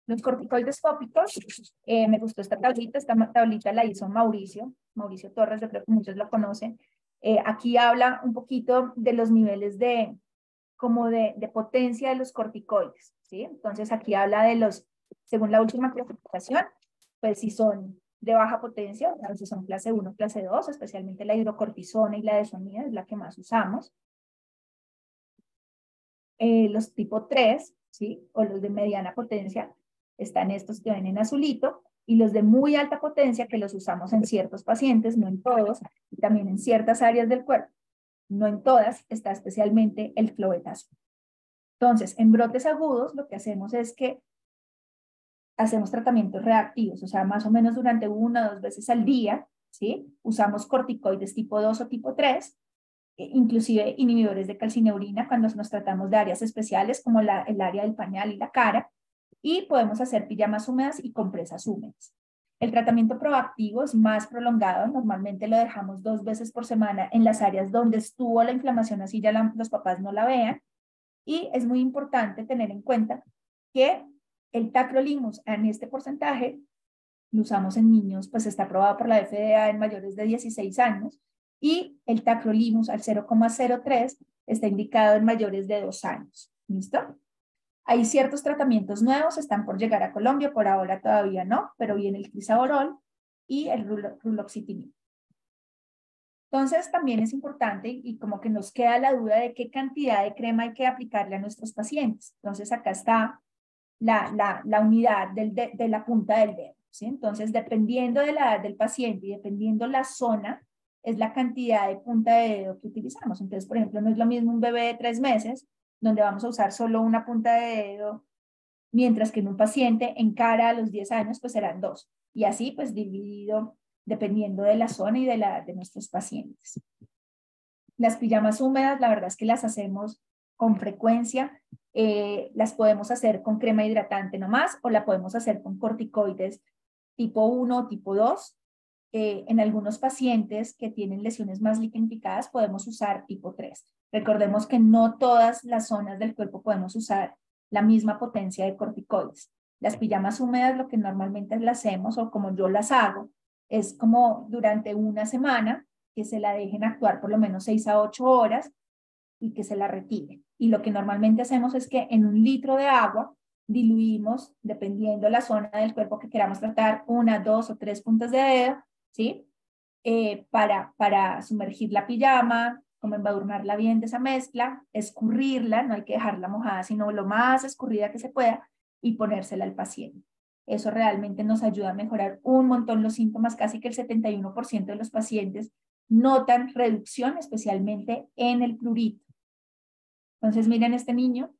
Los corticoides tópicos, me gustó esta tablita la hizo Mauricio Torres, yo creo que muchos lo conocen. Aquí habla un poquito de los niveles de potencia de los corticoides, ¿sí? Entonces aquí habla de según la última clasificación, pues si son de baja potencia, o sea, si son clase 1, clase 2, especialmente la hidrocortisona y la desonida es la que más usamos. Los tipo 3, ¿sí? O los de mediana potencia, están estos que ven en azulito, y los de muy alta potencia que los usamos en ciertos pacientes, no en todos, y también en ciertas áreas del cuerpo. No en todas está especialmente el clobetasol. Entonces, en brotes agudos lo que hacemos es que hacemos tratamientos reactivos, o sea, más o menos durante 1 o 2 veces al día, ¿sí? Usamos corticoides tipo 2 o tipo 3, inclusive inhibidores de calcineurina cuando nos tratamos de áreas especiales como el área del pañal y la cara, y podemos hacer pijamas húmedas y compresas húmedas. El tratamiento proactivo es más prolongado, normalmente lo dejamos 2 veces por semana en las áreas donde estuvo la inflamación, así ya los papás no la vean, y es muy importante tener en cuenta que el tacrolimus en este porcentaje lo usamos en niños, pues está aprobado por la FDA en mayores de 16 años, y el tacrolimus al 0,03 está indicado en mayores de 2 años. ¿Listo? Hay ciertos tratamientos nuevos, están por llegar a Colombia, por ahora todavía no, pero viene el crisaborol y el ruloxitinib. Entonces también es importante y como que nos queda la duda de qué cantidad de crema hay que aplicarle a nuestros pacientes. Entonces acá está la unidad de la punta del dedo, ¿sí? Entonces dependiendo de la edad del paciente y dependiendo la zona, es la cantidad de punta de dedo que utilizamos. Entonces, por ejemplo, no es lo mismo un bebé de 3 meses, donde vamos a usar solo una punta de dedo, mientras que en un paciente en cara a los 10 años, pues serán 2. Y así, pues dividido dependiendo de la zona y de nuestros pacientes. Las pijamas húmedas, la verdad es que las hacemos con frecuencia. Las podemos hacer con crema hidratante nomás o la podemos hacer con corticoides tipo 1 o tipo 2. En algunos pacientes que tienen lesiones más lignificadas podemos usar tipo 3. Recordemos que no todas las zonas del cuerpo podemos usar la misma potencia de corticoides. Las pijamas húmedas, lo que normalmente las hacemos, o como yo las hago, es como durante una semana que se la dejen actuar por lo menos 6 a 8 horas y que se la retiren. Y lo que normalmente hacemos es que en 1 litro de agua diluimos, dependiendo la zona del cuerpo que queramos tratar, 1, 2 o 3 puntas de dedo, ¿sí? Para sumergir la pijama, como embadurnarla bien de esa mezcla, escurrirla, no hay que dejarla mojada, sino lo más escurrida que se pueda, y ponérsela al paciente. Eso realmente nos ayuda a mejorar un montón los síntomas. Casi que el 71% de los pacientes notan reducción, especialmente en el prurito. Entonces, miren este niño,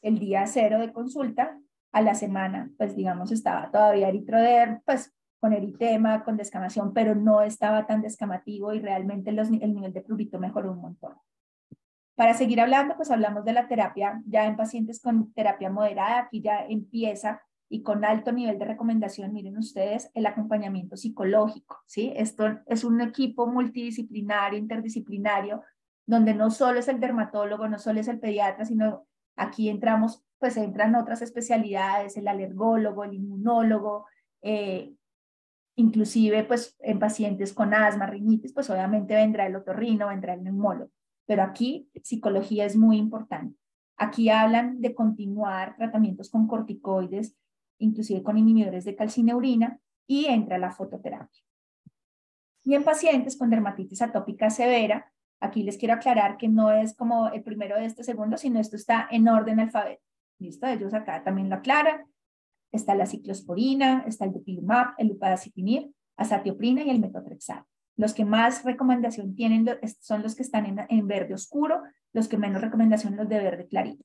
el día 0 de consulta, a la semana, pues digamos, estaba todavía eritrodermo, pues con eritema, con descamación, pero no estaba tan descamativo y realmente el nivel de prurito mejoró un montón. Para seguir hablando, pues hablamos de la terapia ya en pacientes con terapia moderada. Aquí ya empieza y con alto nivel de recomendación, miren ustedes, el acompañamiento psicológico, ¿sí? Esto es un equipo multidisciplinario, interdisciplinario, donde no solo es el dermatólogo, no solo es el pediatra, sino aquí entramos, pues entran otras especialidades, el alergólogo, el inmunólogo, inclusive pues en pacientes con asma, rinitis, pues obviamente vendrá el otorrino, vendrá el neumólogo. Pero aquí psicología es muy importante. Aquí hablan de continuar tratamientos con corticoides, inclusive con inhibidores de calcineurina, y entra la fototerapia. Y en pacientes con dermatitis atópica severa, aquí les quiero aclarar que no es como el primero de este segundo, sino esto está en orden alfabético. ¿Listo? Ellos acá también lo aclaran. Está la ciclosporina, está el dupilumab, el upadacitinib, azatioprina y el metotrexato. Los que más recomendación tienen son los que están en verde oscuro, los que menos recomendación los de verde clarito.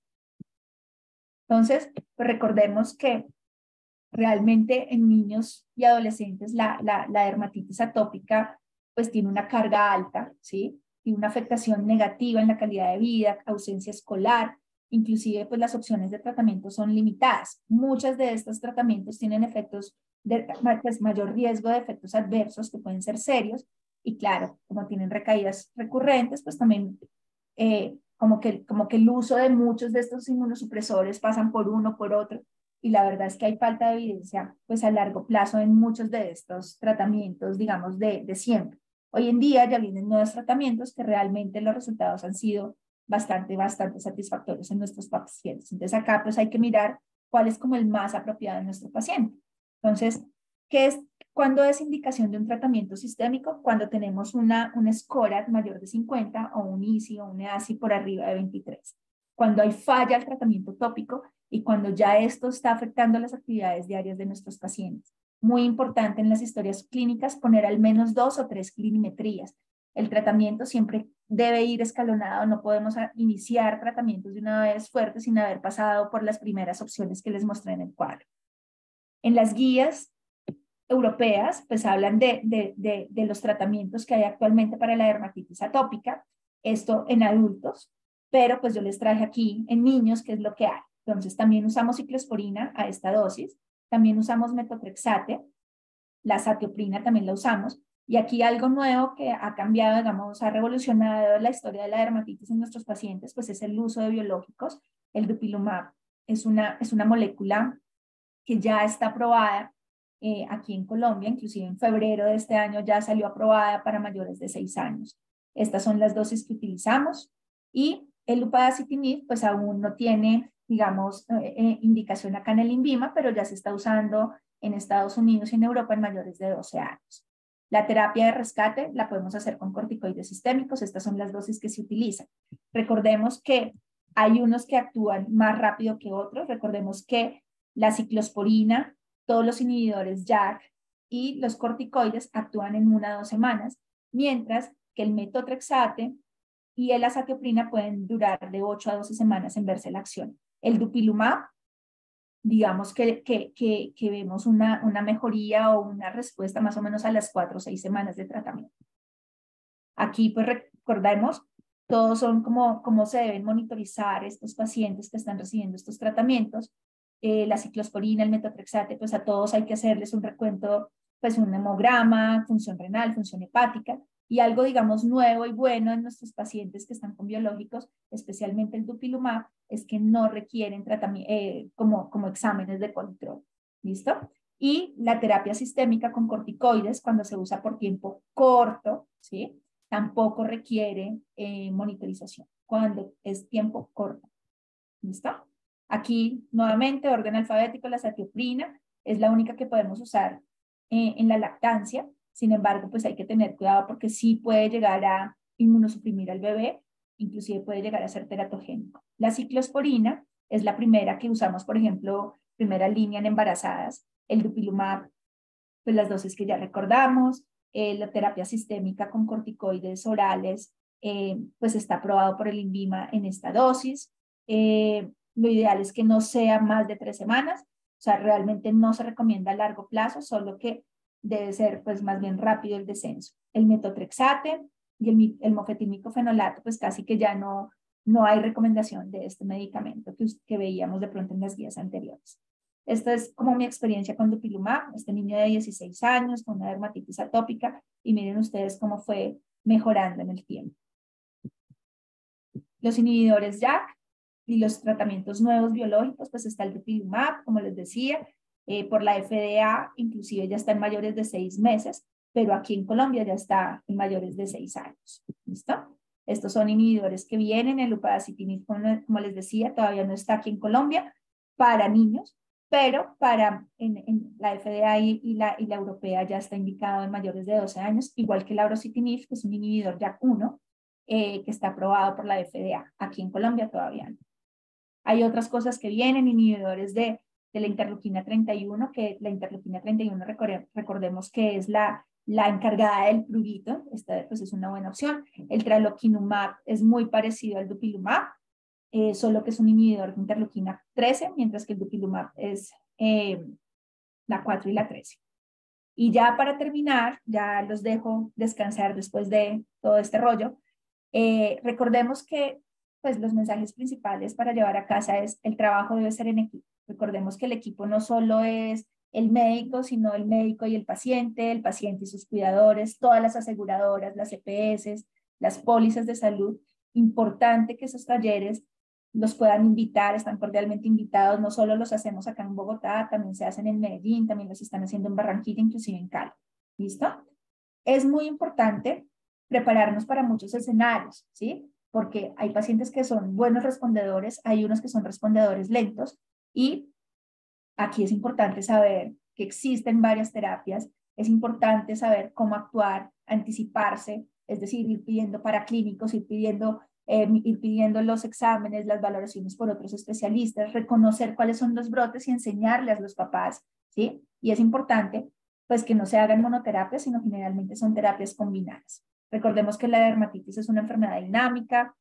Entonces, pues recordemos que realmente en niños y adolescentes la dermatitis atópica pues tiene una carga alta, ¿sí? Tiene una afectación negativa en la calidad de vida, ausencia escolar, inclusive pues las opciones de tratamiento son limitadas. Muchos de estos tratamientos tienen efectos de pues, mayor riesgo de efectos adversos que pueden ser serios, y claro, como tienen recaídas recurrentes, pues también como que el uso de muchos de estos inmunosupresores pasan por uno, por otro, y la verdad es que hay falta de evidencia pues a largo plazo en muchos de estos tratamientos, digamos, de siempre. Hoy en día ya vienen nuevos tratamientos que realmente los resultados han sido bastante satisfactorios en nuestros pacientes. Entonces acá pues hay que mirar cuál es como el más apropiado en nuestro paciente. Entonces, ¿cuándo es indicación de un tratamiento sistémico? Cuando tenemos una SCORAT mayor de 50 o un ISI o un EASI por arriba de 23. Cuando hay falla al tratamiento tópico y cuando ya esto está afectando las actividades diarias de nuestros pacientes. Muy importante en las historias clínicas poner al menos 2 o 3 clinimetrías. El tratamiento siempre debe ir escalonado, no podemos iniciar tratamientos de una vez fuertes sin haber pasado por las primeras opciones que les mostré en el cuadro. En las guías europeas, pues hablan de los tratamientos que hay actualmente para la dermatitis atópica, esto en adultos, pero pues yo les traje aquí en niños qué es lo que hay. Entonces también usamos ciclosporina a esta dosis, también usamos metotrexate, la azatioprina también la usamos, y aquí algo nuevo que ha cambiado, digamos, ha revolucionado la historia de la dermatitis en nuestros pacientes, pues es el uso de biológicos. El dupilumab es una molécula que ya está aprobada aquí en Colombia, inclusive en febrero de este año ya salió aprobada para mayores de 6 años. Estas son las dosis que utilizamos, y el upadacitinib pues aún no tiene, digamos, indicación acá en el INVIMA, pero ya se está usando en Estados Unidos y en Europa en mayores de 12 años. La terapia de rescate la podemos hacer con corticoides sistémicos. Estas son las dosis que se utilizan. Recordemos que hay unos que actúan más rápido que otros. Recordemos que la ciclosporina, todos los inhibidores JAK y los corticoides actúan en 1 a 2 semanas, mientras que el metotrexate y el azatioprina pueden durar de 8 a 12 semanas en verse la acción. El dupilumab digamos que vemos una mejoría o una respuesta más o menos a las 4 o 6 semanas de tratamiento. Aquí pues recordemos, todos son cómo se deben monitorizar estos pacientes que están recibiendo estos tratamientos. La ciclosporina, el metotrexate, pues a todos hay que hacerles un recuento, pues un hemograma, función renal, función hepática, y algo, digamos, nuevo y bueno en nuestros pacientes que están con biológicos, especialmente el dupilumab, es que no requieren como exámenes de control. ¿Listo? Y la terapia sistémica con corticoides, cuando se usa por tiempo corto, ¿sí? Tampoco requiere monitorización, cuando es tiempo corto. ¿Listo? Aquí, nuevamente, orden alfabético, la satioprina es la única que podemos usar en la lactancia. Sin embargo, pues hay que tener cuidado porque sí puede llegar a inmunosuprimir al bebé, inclusive puede llegar a ser teratogénico. La ciclosporina es la primera que usamos, por ejemplo, primera línea en embarazadas. El dupilumab, pues las dosis que ya recordamos. La terapia sistémica con corticoides orales, pues está aprobado por el INVIMA en esta dosis. Lo ideal es que no sea más de 3 semanas, o sea, realmente no se recomienda a largo plazo, solo que debe ser pues más bien rápido el descenso. El metotrexate y el mofetimicofenolato, pues casi que ya no hay recomendación de este medicamento que veíamos de pronto en las guías anteriores. Esta es como mi experiencia con dupilumab, este niño de 16 años con una dermatitis atópica, y miren ustedes cómo fue mejorando en el tiempo. Los inhibidores JAK y los tratamientos nuevos biológicos, pues está el dupilumab, como les decía, por la FDA, inclusive ya está en mayores de 6 meses, pero aquí en Colombia ya está en mayores de 6 años. ¿Listo? Estos son inhibidores que vienen, el upadacitinib, como les decía, todavía no está aquí en Colombia, para niños, pero en la FDA y la europea ya está indicado en mayores de 12 años, igual que el abrocitinib, que es un inhibidor JAK1, que está aprobado por la FDA. Aquí en Colombia todavía no. Hay otras cosas que vienen, inhibidores de la interleuquina 31, que la interleuquina 31 recordemos que es la encargada del prurito. Esta pues es una buena opción. El tralokinumab es muy parecido al dupilumab, solo que es un inhibidor de interleuquina 13, mientras que el dupilumab es la 4 y la 13. Y ya para terminar, ya los dejo descansar después de todo este rollo. Recordemos que pues, los mensajes principales para llevar a casa es: el trabajo debe ser en equipo. Recordemos que el equipo no solo es el médico, sino el médico y el paciente y sus cuidadores, todas las aseguradoras, las EPS, las pólizas de salud. Importante que esos talleres los puedan invitar, están cordialmente invitados. No solo los hacemos acá en Bogotá, también se hacen en Medellín, también los están haciendo en Barranquilla, inclusive en Cali. ¿Listo? Es muy importante prepararnos para muchos escenarios, ¿sí? Porque hay pacientes que son buenos respondedores, hay unos que son respondedores lentos, y aquí es importante saber que existen varias terapias, es importante saber cómo actuar, anticiparse, es decir, ir pidiendo paraclínicos, ir pidiendo los exámenes, las valoraciones por otros especialistas, reconocer cuáles son los brotes y enseñarle a los papás, ¿sí? Y es importante pues que no se hagan monoterapias, sino generalmente son terapias combinadas. Recordemos que la dermatitis es una enfermedad dinámica,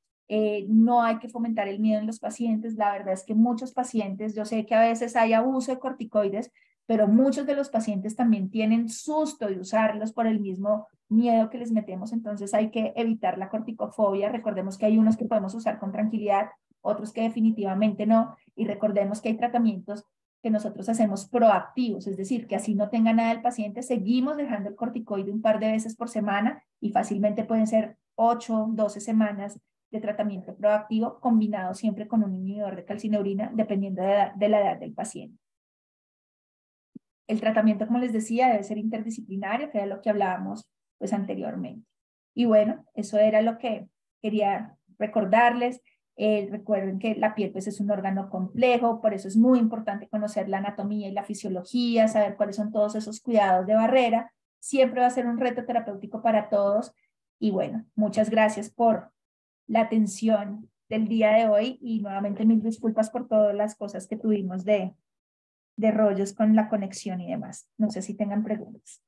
no hay que fomentar el miedo en los pacientes. La verdad es que muchos pacientes, yo sé que a veces hay abuso de corticoides, pero muchos de los pacientes también tienen susto de usarlos por el mismo miedo que les metemos, entonces hay que evitar la corticofobia. Recordemos que hay unos que podemos usar con tranquilidad, otros que definitivamente no, y recordemos que hay tratamientos que nosotros hacemos proactivos, es decir, que así no tenga nada el paciente, seguimos dejando el corticoide un par de veces por semana y fácilmente pueden ser 8, 12 semanas de tratamiento proactivo combinado siempre con un inhibidor de calcineurina, dependiendo de la edad del paciente. El tratamiento, como les decía, debe ser interdisciplinario, que era lo que hablábamos pues anteriormente. Y bueno, eso era lo que quería recordarles. Recuerden que la piel pues es un órgano complejo, por eso es muy importante conocer la anatomía y la fisiología, saber cuáles son todos esos cuidados de barrera. Siempre va a ser un reto terapéutico para todos. Y bueno, muchas gracias por la atención del día de hoy, y nuevamente mil disculpas por todas las cosas que tuvimos de rollos con la conexión y demás. No sé si tengan preguntas.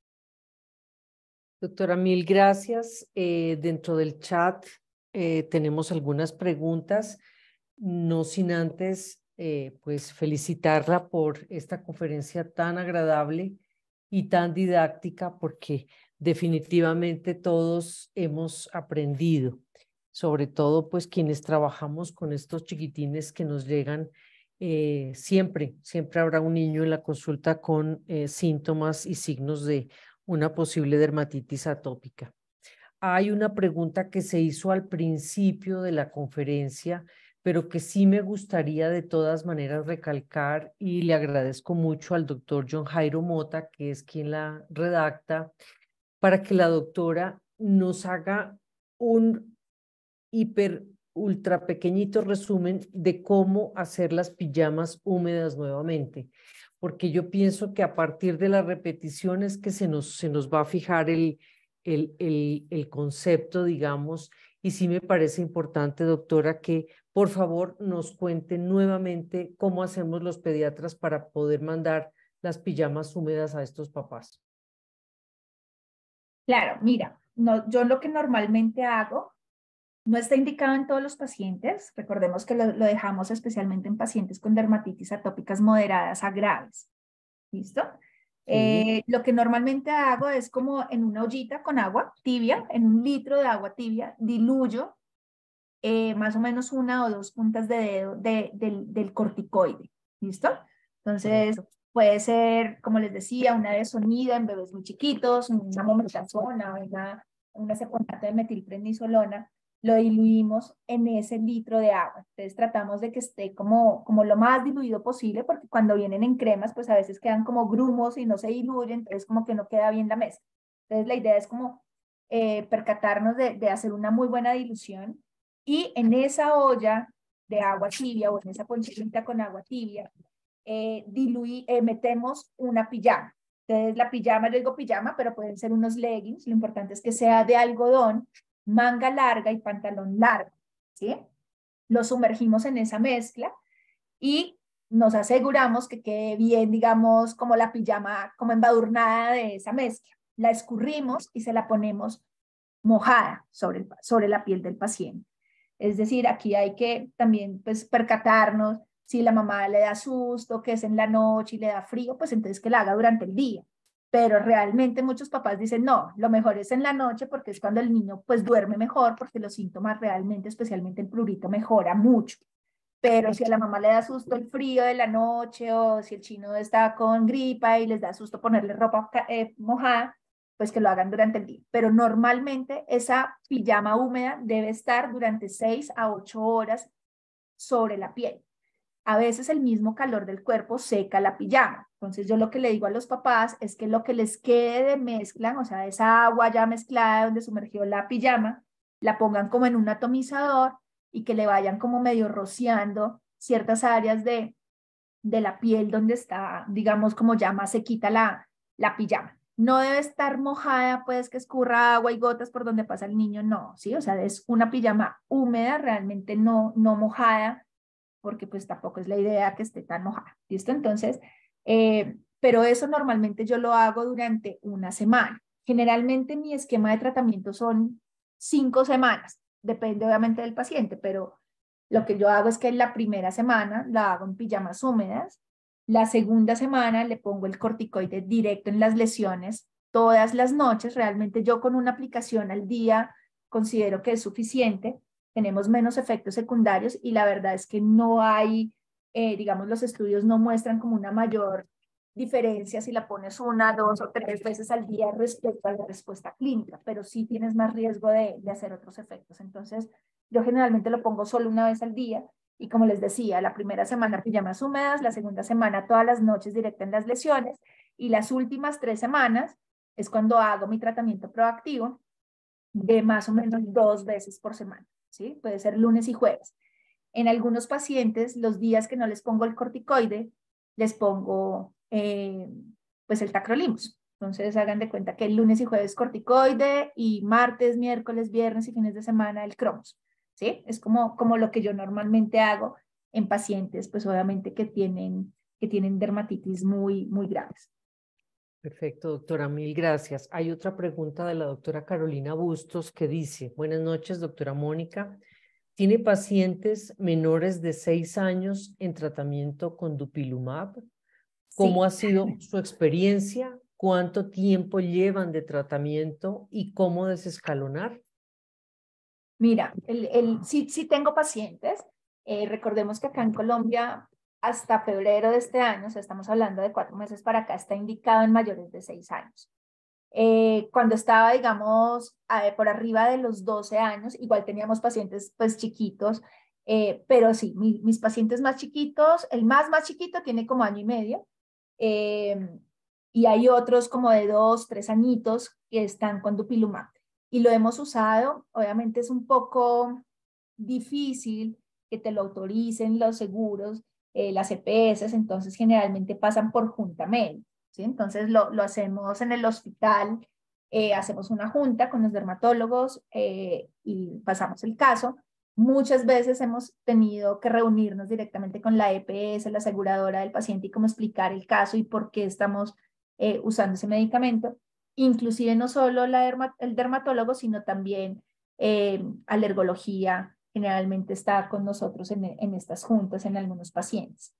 Doctora, mil gracias. Dentro del chat tenemos algunas preguntas, no sin antes pues felicitarla por esta conferencia tan agradable y tan didáctica, porque definitivamente todos hemos aprendido, sobre todo pues quienes trabajamos con estos chiquitines que nos llegan. Siempre habrá un niño en la consulta con síntomas y signos de una posible dermatitis atópica. Hay una pregunta que se hizo al principio de la conferencia, pero que sí me gustaría de todas maneras recalcar, y le agradezco mucho al doctor John Jairo Mota, que es quien la redacta, para que la doctora nos haga un ultra pequeñito resumen de cómo hacer las pijamas húmedas nuevamente, porque yo pienso que a partir de las repeticiones que se nos va a fijar el concepto, digamos, y sí me parece importante, doctora, que por favor nos cuente nuevamente cómo hacemos los pediatras para poder mandar las pijamas húmedas a estos papás. Claro, mira, no, yo lo que normalmente hago no está indicado en todos los pacientes. Recordemos que lo dejamos especialmente en pacientes con dermatitis atópicas moderadas a graves. ¿Listo? Sí. Lo que normalmente hago es como en una ollita con agua tibia, en 1 litro de agua tibia, diluyo más o menos 1 o 2 puntas de dedo del corticoide. ¿Listo? Entonces, Correcto. puede ser, como les decía, una desonida en bebés muy chiquitos, una mometazona, una ceponata de metilprednisolona. Lo diluimos en ese litro de agua. Entonces tratamos de que esté como lo más diluido posible, porque cuando vienen en cremas, pues a veces quedan como grumos y no se diluyen, entonces como que no queda bien la mezcla. Entonces la idea es como percatarnos de hacer una muy buena dilución, y en esa olla de agua tibia o en esa poncherita con agua tibia, metemos una pijama. Entonces la pijama, yo digo pijama, pero pueden ser unos leggings, lo importante es que sea de algodón, manga larga y pantalón largo, ¿sí? Lo sumergimos en esa mezcla y nos aseguramos que quede bien, digamos, como la pijama, como embadurnada de esa mezcla. La escurrimos y se la ponemos mojada sobre la piel del paciente. Es decir, aquí hay que también pues percatarnos si la mamá le da susto, que es en la noche y le da frío, pues entonces que la haga durante el día. Pero realmente muchos papás dicen, no, lo mejor es en la noche porque es cuando el niño pues duerme mejor, porque los síntomas realmente, especialmente el prurito, mejora mucho. Pero si a la mamá le da susto el frío de la noche, o si el chino está con gripa y les da susto ponerle ropa mojada, pues que lo hagan durante el día. Pero normalmente esa pijama húmeda debe estar durante 6 a 8 horas sobre la piel. A veces el mismo calor del cuerpo seca la pijama. Entonces yo lo que le digo a los papás es que lo que les quede de mezcla, o sea, esa agua ya mezclada donde sumergió la pijama, la pongan como en un atomizador y que le vayan como medio rociando ciertas áreas de la piel donde está, digamos, como ya más sequita la pijama. No debe estar mojada, pues que escurra agua y gotas por donde pasa el niño, no, ¿sí? O sea, es una pijama húmeda, realmente no mojada, porque pues tampoco es la idea que esté tan mojada, ¿listo? Entonces, pero eso normalmente yo lo hago durante una semana. Generalmente mi esquema de tratamiento son 5 semanas, depende obviamente del paciente, pero lo que yo hago es que en la primera semana la hago en pijamas húmedas, la segunda semana le pongo el corticoide directo en las lesiones todas las noches. Realmente yo con una aplicación al día considero que es suficiente, tenemos menos efectos secundarios y la verdad es que no hay, digamos, los estudios no muestran como una mayor diferencia si la pones 1, 2 o 3 veces al día respecto a la respuesta clínica, pero sí tienes más riesgo de hacer otros efectos. Entonces, yo generalmente lo pongo solo una vez al día y como les decía, la primera semana pijamas húmedas, la segunda semana todas las noches directa en las lesiones y las últimas 3 semanas es cuando hago mi tratamiento proactivo de más o menos 2 veces por semana, ¿sí? Puede ser lunes y jueves. En algunos pacientes, los días que no les pongo el corticoide, les pongo pues el tacrolimus. Entonces hagan de cuenta que el lunes y jueves corticoide y martes, miércoles, viernes y fines de semana el cromos, ¿sí? Es como lo que yo normalmente hago en pacientes, pues obviamente que tienen dermatitis muy graves. Perfecto, doctora, mil gracias. Hay otra pregunta de la doctora Carolina Bustos que dice, buenas noches, doctora Mónica. ¿Tiene pacientes menores de 6 años en tratamiento con dupilumab? ¿Cómo Sí. ha sido su experiencia? ¿Cuánto tiempo llevan de tratamiento y cómo desescalonar? Mira, sí tengo pacientes. Recordemos que acá en Colombia, hasta febrero de este año, o sea, estamos hablando de 4 meses para acá, está indicado en mayores de 6 años. Cuando estaba, digamos, por arriba de los 12 años, igual teníamos pacientes pues chiquitos, pero sí, mis pacientes más chiquitos, el más chiquito tiene como 1 año y medio, y hay otros como de 2, 3 añitos que están con dupilumab. Y lo hemos usado, obviamente es un poco difícil que te lo autoricen los seguros, las EPS, entonces generalmente pasan por junta médica, ¿sí? Entonces lo hacemos en el hospital, hacemos una junta con los dermatólogos y pasamos el caso. Muchas veces hemos tenido que reunirnos directamente con la EPS, la aseguradora del paciente, y cómo explicar el caso y por qué estamos usando ese medicamento. Inclusive no solo el dermatólogo, sino también alergología generalmente está con nosotros en estas juntas en algunos pacientes.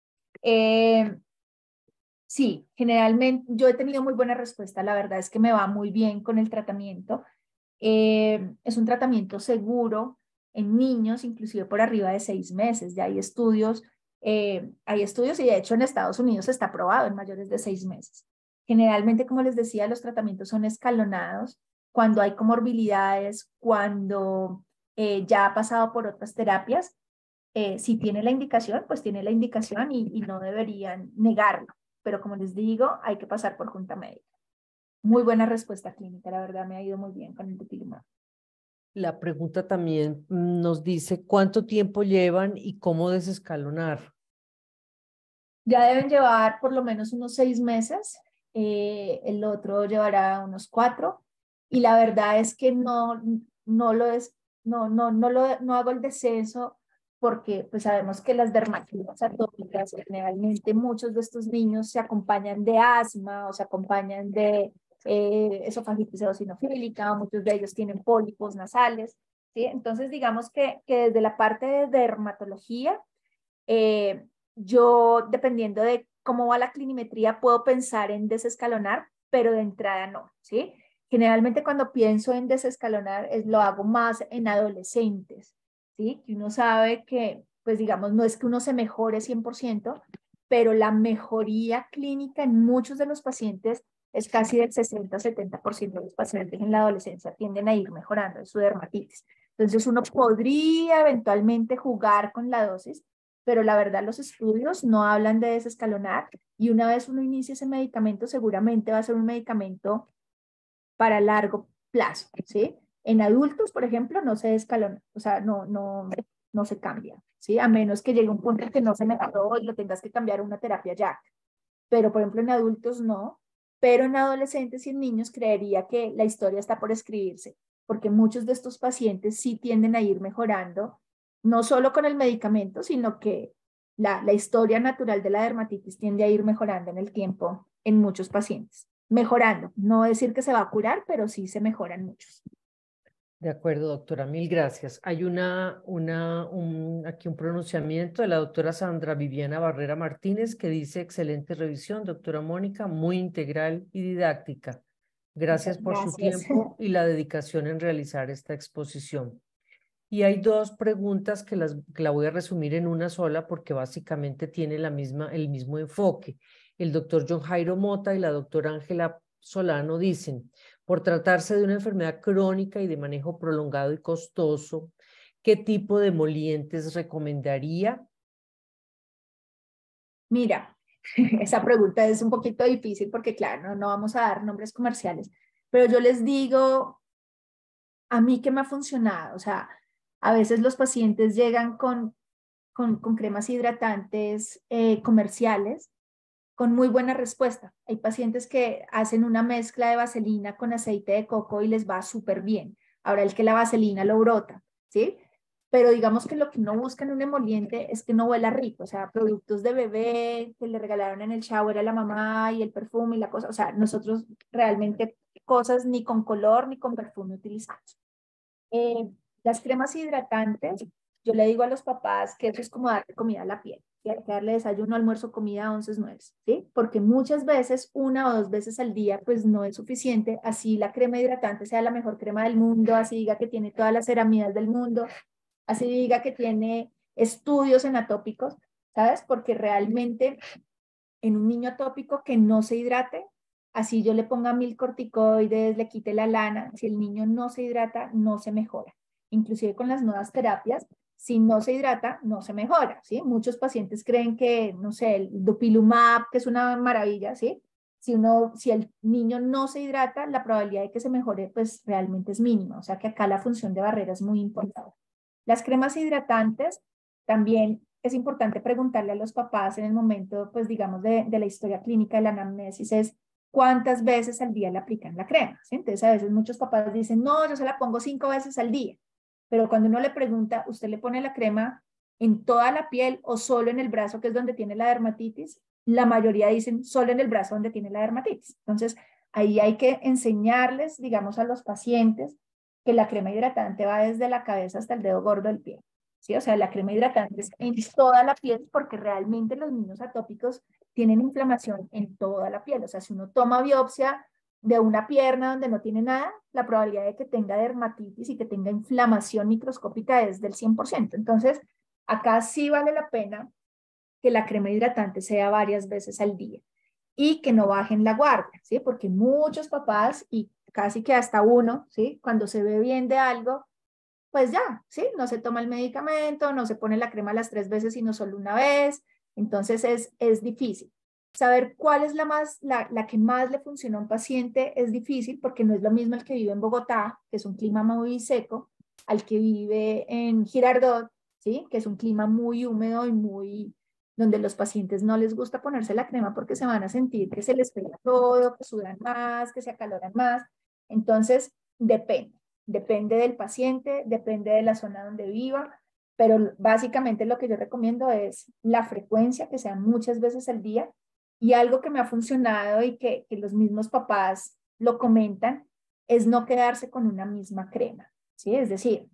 Sí, generalmente yo he tenido muy buena respuesta, la verdad es que me va muy bien con el tratamiento. Es un tratamiento seguro en niños, inclusive por arriba de 6 meses. Ya hay estudios y de hecho en Estados Unidos está aprobado en mayores de 6 meses. Generalmente, como les decía, los tratamientos son escalonados cuando hay comorbilidades, cuando ya ha pasado por otras terapias. Si tiene la indicación, pues tiene la indicación y no deberían negarlo. Pero como les digo, hay que pasar por junta médica. Muy buena respuesta clínica, la verdad me ha ido muy bien con el dupilumab. La pregunta también nos dice cuánto tiempo llevan y cómo desescalonar. Ya deben llevar por lo menos unos 6 meses, el otro llevará unos 4, y la verdad es que no hago el descenso porque pues sabemos que las dermatitis atópicas, generalmente muchos de estos niños se acompañan de asma o se acompañan de esofagitis eosinofílica, o muchos de ellos tienen pólipos nasales, ¿sí? Entonces digamos que desde la parte de dermatología, yo, dependiendo de cómo va la clinimetría, puedo pensar en desescalonar, pero de entrada no, ¿sí? Generalmente cuando pienso en desescalonar, lo hago más en adolescentes, ¿sí? Que uno sabe que, pues digamos, no es que uno se mejore 100%, pero la mejoría clínica en muchos de los pacientes es casi del 60-70% de los pacientes en la adolescencia tienden a ir mejorando en su dermatitis. Entonces uno podría eventualmente jugar con la dosis, pero la verdad los estudios no hablan de desescalonar, y una vez uno inicie ese medicamento, seguramente va a ser un medicamento para largo plazo, ¿sí? En adultos, por ejemplo, no se descalona, o sea, no se cambia, ¿sí? A menos que llegue un punto en que no se mejoró y lo tengas que cambiar a una terapia ya. Pero, por ejemplo, en adultos no, pero en adolescentes y en niños creería que la historia está por escribirse, porque muchos de estos pacientes sí tienden a ir mejorando, no solo con el medicamento, sino que la historia natural de la dermatitis tiende a ir mejorando en el tiempo en muchos pacientes. Mejorando, no decir que se va a curar, pero sí se mejoran muchos. De acuerdo, doctora, mil gracias. Hay aquí un pronunciamiento de la doctora Sandra Viviana Barrera Martínez que dice: excelente revisión, doctora Mónica, muy integral y didáctica. Gracias por su tiempo y la dedicación en realizar esta exposición. Y hay 2 preguntas que la voy a resumir en una sola porque básicamente tiene el mismo enfoque. El doctor John Jairo Mota y la doctora Ángela Solano dicen: por tratarse de una enfermedad crónica y de manejo prolongado y costoso, ¿qué tipo de emolientes recomendaría? Mira, esa pregunta es un poquito difícil porque, claro, no vamos a dar nombres comerciales, pero yo les digo, a mí que me ha funcionado, o sea, a veces los pacientes llegan con cremas hidratantes comerciales con muy buena respuesta. Hay pacientes que hacen una mezcla de vaselina con aceite de coco y les va súper bien. Ahora el que la vaselina lo brota, ¿sí? Pero digamos que lo que no busca en un emoliente es que no huela rico, o sea, productos de bebé que le regalaron en el shower a la mamá y el perfume y la cosa, o sea, nosotros realmente cosas ni con color ni con perfume utilizamos. Las cremas hidratantes, yo le digo a los papás que eso es como darle comida a la piel. ¿Sí? Hay que darle desayuno, almuerzo, comida, 11 nueces, ¿sí? Porque muchas veces, 1 o 2 veces al día, pues no es suficiente. Así la crema hidratante sea la mejor crema del mundo, así diga que tiene todas las ceramidas del mundo, así diga que tiene estudios en atópicos, ¿sabes? Porque realmente en un niño atópico que no se hidrate, así yo le ponga 1000 corticoides, le quite la lana, si el niño no se hidrata, no se mejora. Inclusive con las nuevas terapias, si no se hidrata, no se mejora, ¿sí? Muchos pacientes creen que, no sé, el dupilumab, que es una maravilla, ¿sí? Si el niño no se hidrata, la probabilidad de que se mejore, pues realmente es mínima. O sea que acá la función de barrera es muy importante. Las cremas hidratantes también es importante preguntarle a los papás en el momento, pues digamos, de la historia clínica de la anamnesis, es cuántas veces al día le aplican la crema, ¿sí? Entonces a veces muchos papás dicen, no, yo se la pongo 5 veces al día, pero cuando uno le pregunta, ¿usted le pone la crema en toda la piel o solo en el brazo, que es donde tiene la dermatitis? La mayoría dicen solo en el brazo donde tiene la dermatitis. Entonces ahí hay que enseñarles, digamos, a los pacientes que la crema hidratante va desde la cabeza hasta el dedo gordo del pie. ¿Sí? O sea, la crema hidratante es en toda la piel porque realmente los niños atópicos tienen inflamación en toda la piel. O sea, si uno toma biopsia de una pierna donde no tiene nada, la probabilidad de que tenga dermatitis y que tenga inflamación microscópica es del 100%. Entonces, acá sí vale la pena que la crema hidratante sea varias veces al día y que no bajen la guardia, ¿sí? Porque muchos papás y casi que hasta uno, ¿sí? Cuando se ve bien de algo, pues ya, ¿sí? No se toma el medicamento, no se pone la crema las 3 veces, sino solo una vez. Entonces es difícil. Saber cuál es la que más le funciona a un paciente es difícil porque no es lo mismo el que vive en Bogotá, que es un clima muy seco, al que vive en Girardot, ¿sí? Que es un clima muy húmedo y muy donde los pacientes no les gusta ponerse la crema porque se van a sentir que se les pega todo, que sudan más, que se acaloran más. Entonces, depende del paciente, depende de la zona donde viva, pero básicamente lo que yo recomiendo es la frecuencia, que sean muchas veces al día, y algo que me ha funcionado y que los mismos papás lo comentan, es no quedarse con una misma crema, ¿sí? Es decir,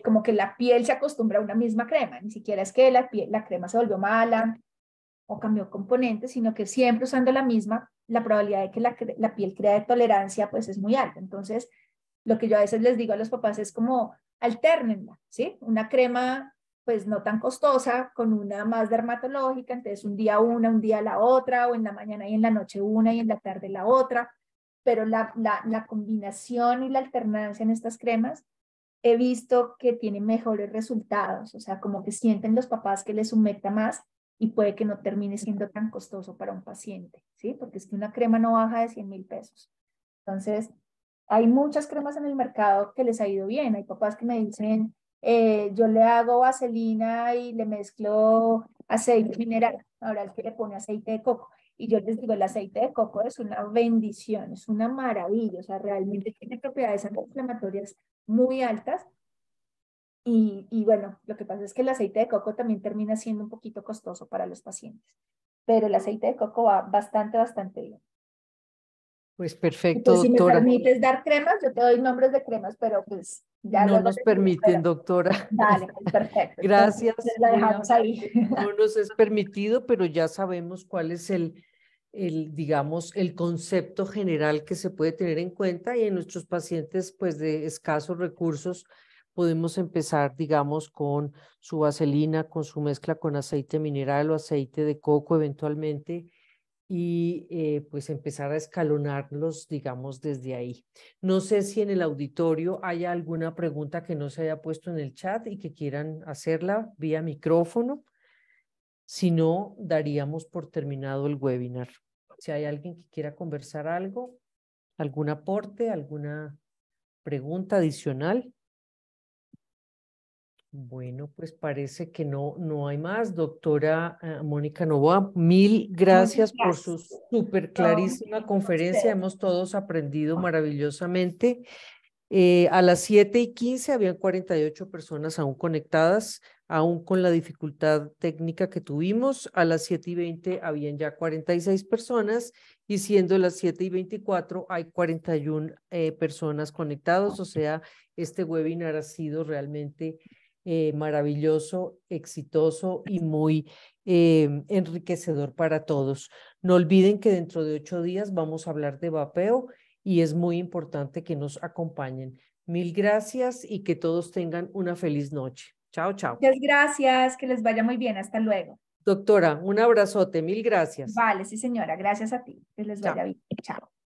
como que la piel se acostumbra a una misma crema, ni siquiera es que la crema se volvió mala o cambió componentes, sino que siempre usando la misma, la probabilidad de que la piel crea tolerancia pues es muy alta. Entonces, lo que yo a veces les digo a los papás es como alternenla, ¿sí? Una crema pues no tan costosa con una más dermatológica, entonces un día la otra, o en la mañana y en la noche una y en la tarde la otra, pero la combinación y la alternancia en estas cremas he visto que tiene mejores resultados, o sea, como que sienten los papás que les humecta más y puede que no termine siendo tan costoso para un paciente, ¿sí? Porque es que una crema no baja de 100.000 pesos. Entonces, hay muchas cremas en el mercado que les ha ido bien. Hay papás que me dicen, yo le hago vaselina y le mezclo aceite mineral. Ahora el que le pone aceite de coco. Y yo les digo, el aceite de coco es una bendición, es una maravilla. O sea, realmente tiene propiedades antiinflamatorias muy altas. Y bueno, lo que pasa es que el aceite de coco también termina siendo un poquito costoso para los pacientes. Pero el aceite de coco va bastante bien. Pues Y perfecto, pues si me doctora. permites dar cremas, yo te doy nombres de cremas, pero pues ya No luego nos te digo, permiten, pero doctora. dale, pues perfecto. Entonces Gracias, la muy dejamos amable. ahí. No nos es permitido, pero ya sabemos cuál es digamos, el concepto general que se puede tener en cuenta y en nuestros pacientes, pues, de escasos recursos, podemos empezar, digamos, con su vaselina, con su mezcla con aceite mineral o aceite de coco eventualmente y pues empezar a escalonarlos, digamos, desde ahí. No sé si en el auditorio hay alguna pregunta que no se haya puesto en el chat y que quieran hacerla vía micrófono. Si no, daríamos por terminado el webinar. Si hay alguien que quiera conversar algo, algún aporte, alguna pregunta adicional. Bueno, pues parece que no hay más. Doctora Mónica Novoa, mil Muchas gracias por su gracias. súper No, clarísima a conferencia. ustedes. Hemos todos aprendido maravillosamente. A las 7:15 habían 48 personas aún conectadas, aún con la dificultad técnica que tuvimos. A las 7:20 habían ya 46 personas y siendo las 7:24 hay 41 personas conectadas. O sea, este webinar ha sido realmente maravilloso, exitoso y muy enriquecedor para todos. No olviden que dentro de 8 días vamos a hablar de vapeo y es muy importante que nos acompañen. Mil gracias y que todos tengan una feliz noche. Chao, chao. Muchas gracias, que les vaya muy bien. Hasta luego. Doctora, un abrazote. Mil gracias. Vale, sí, señora. Gracias a ti. Que les vaya Chao. bien. Chao.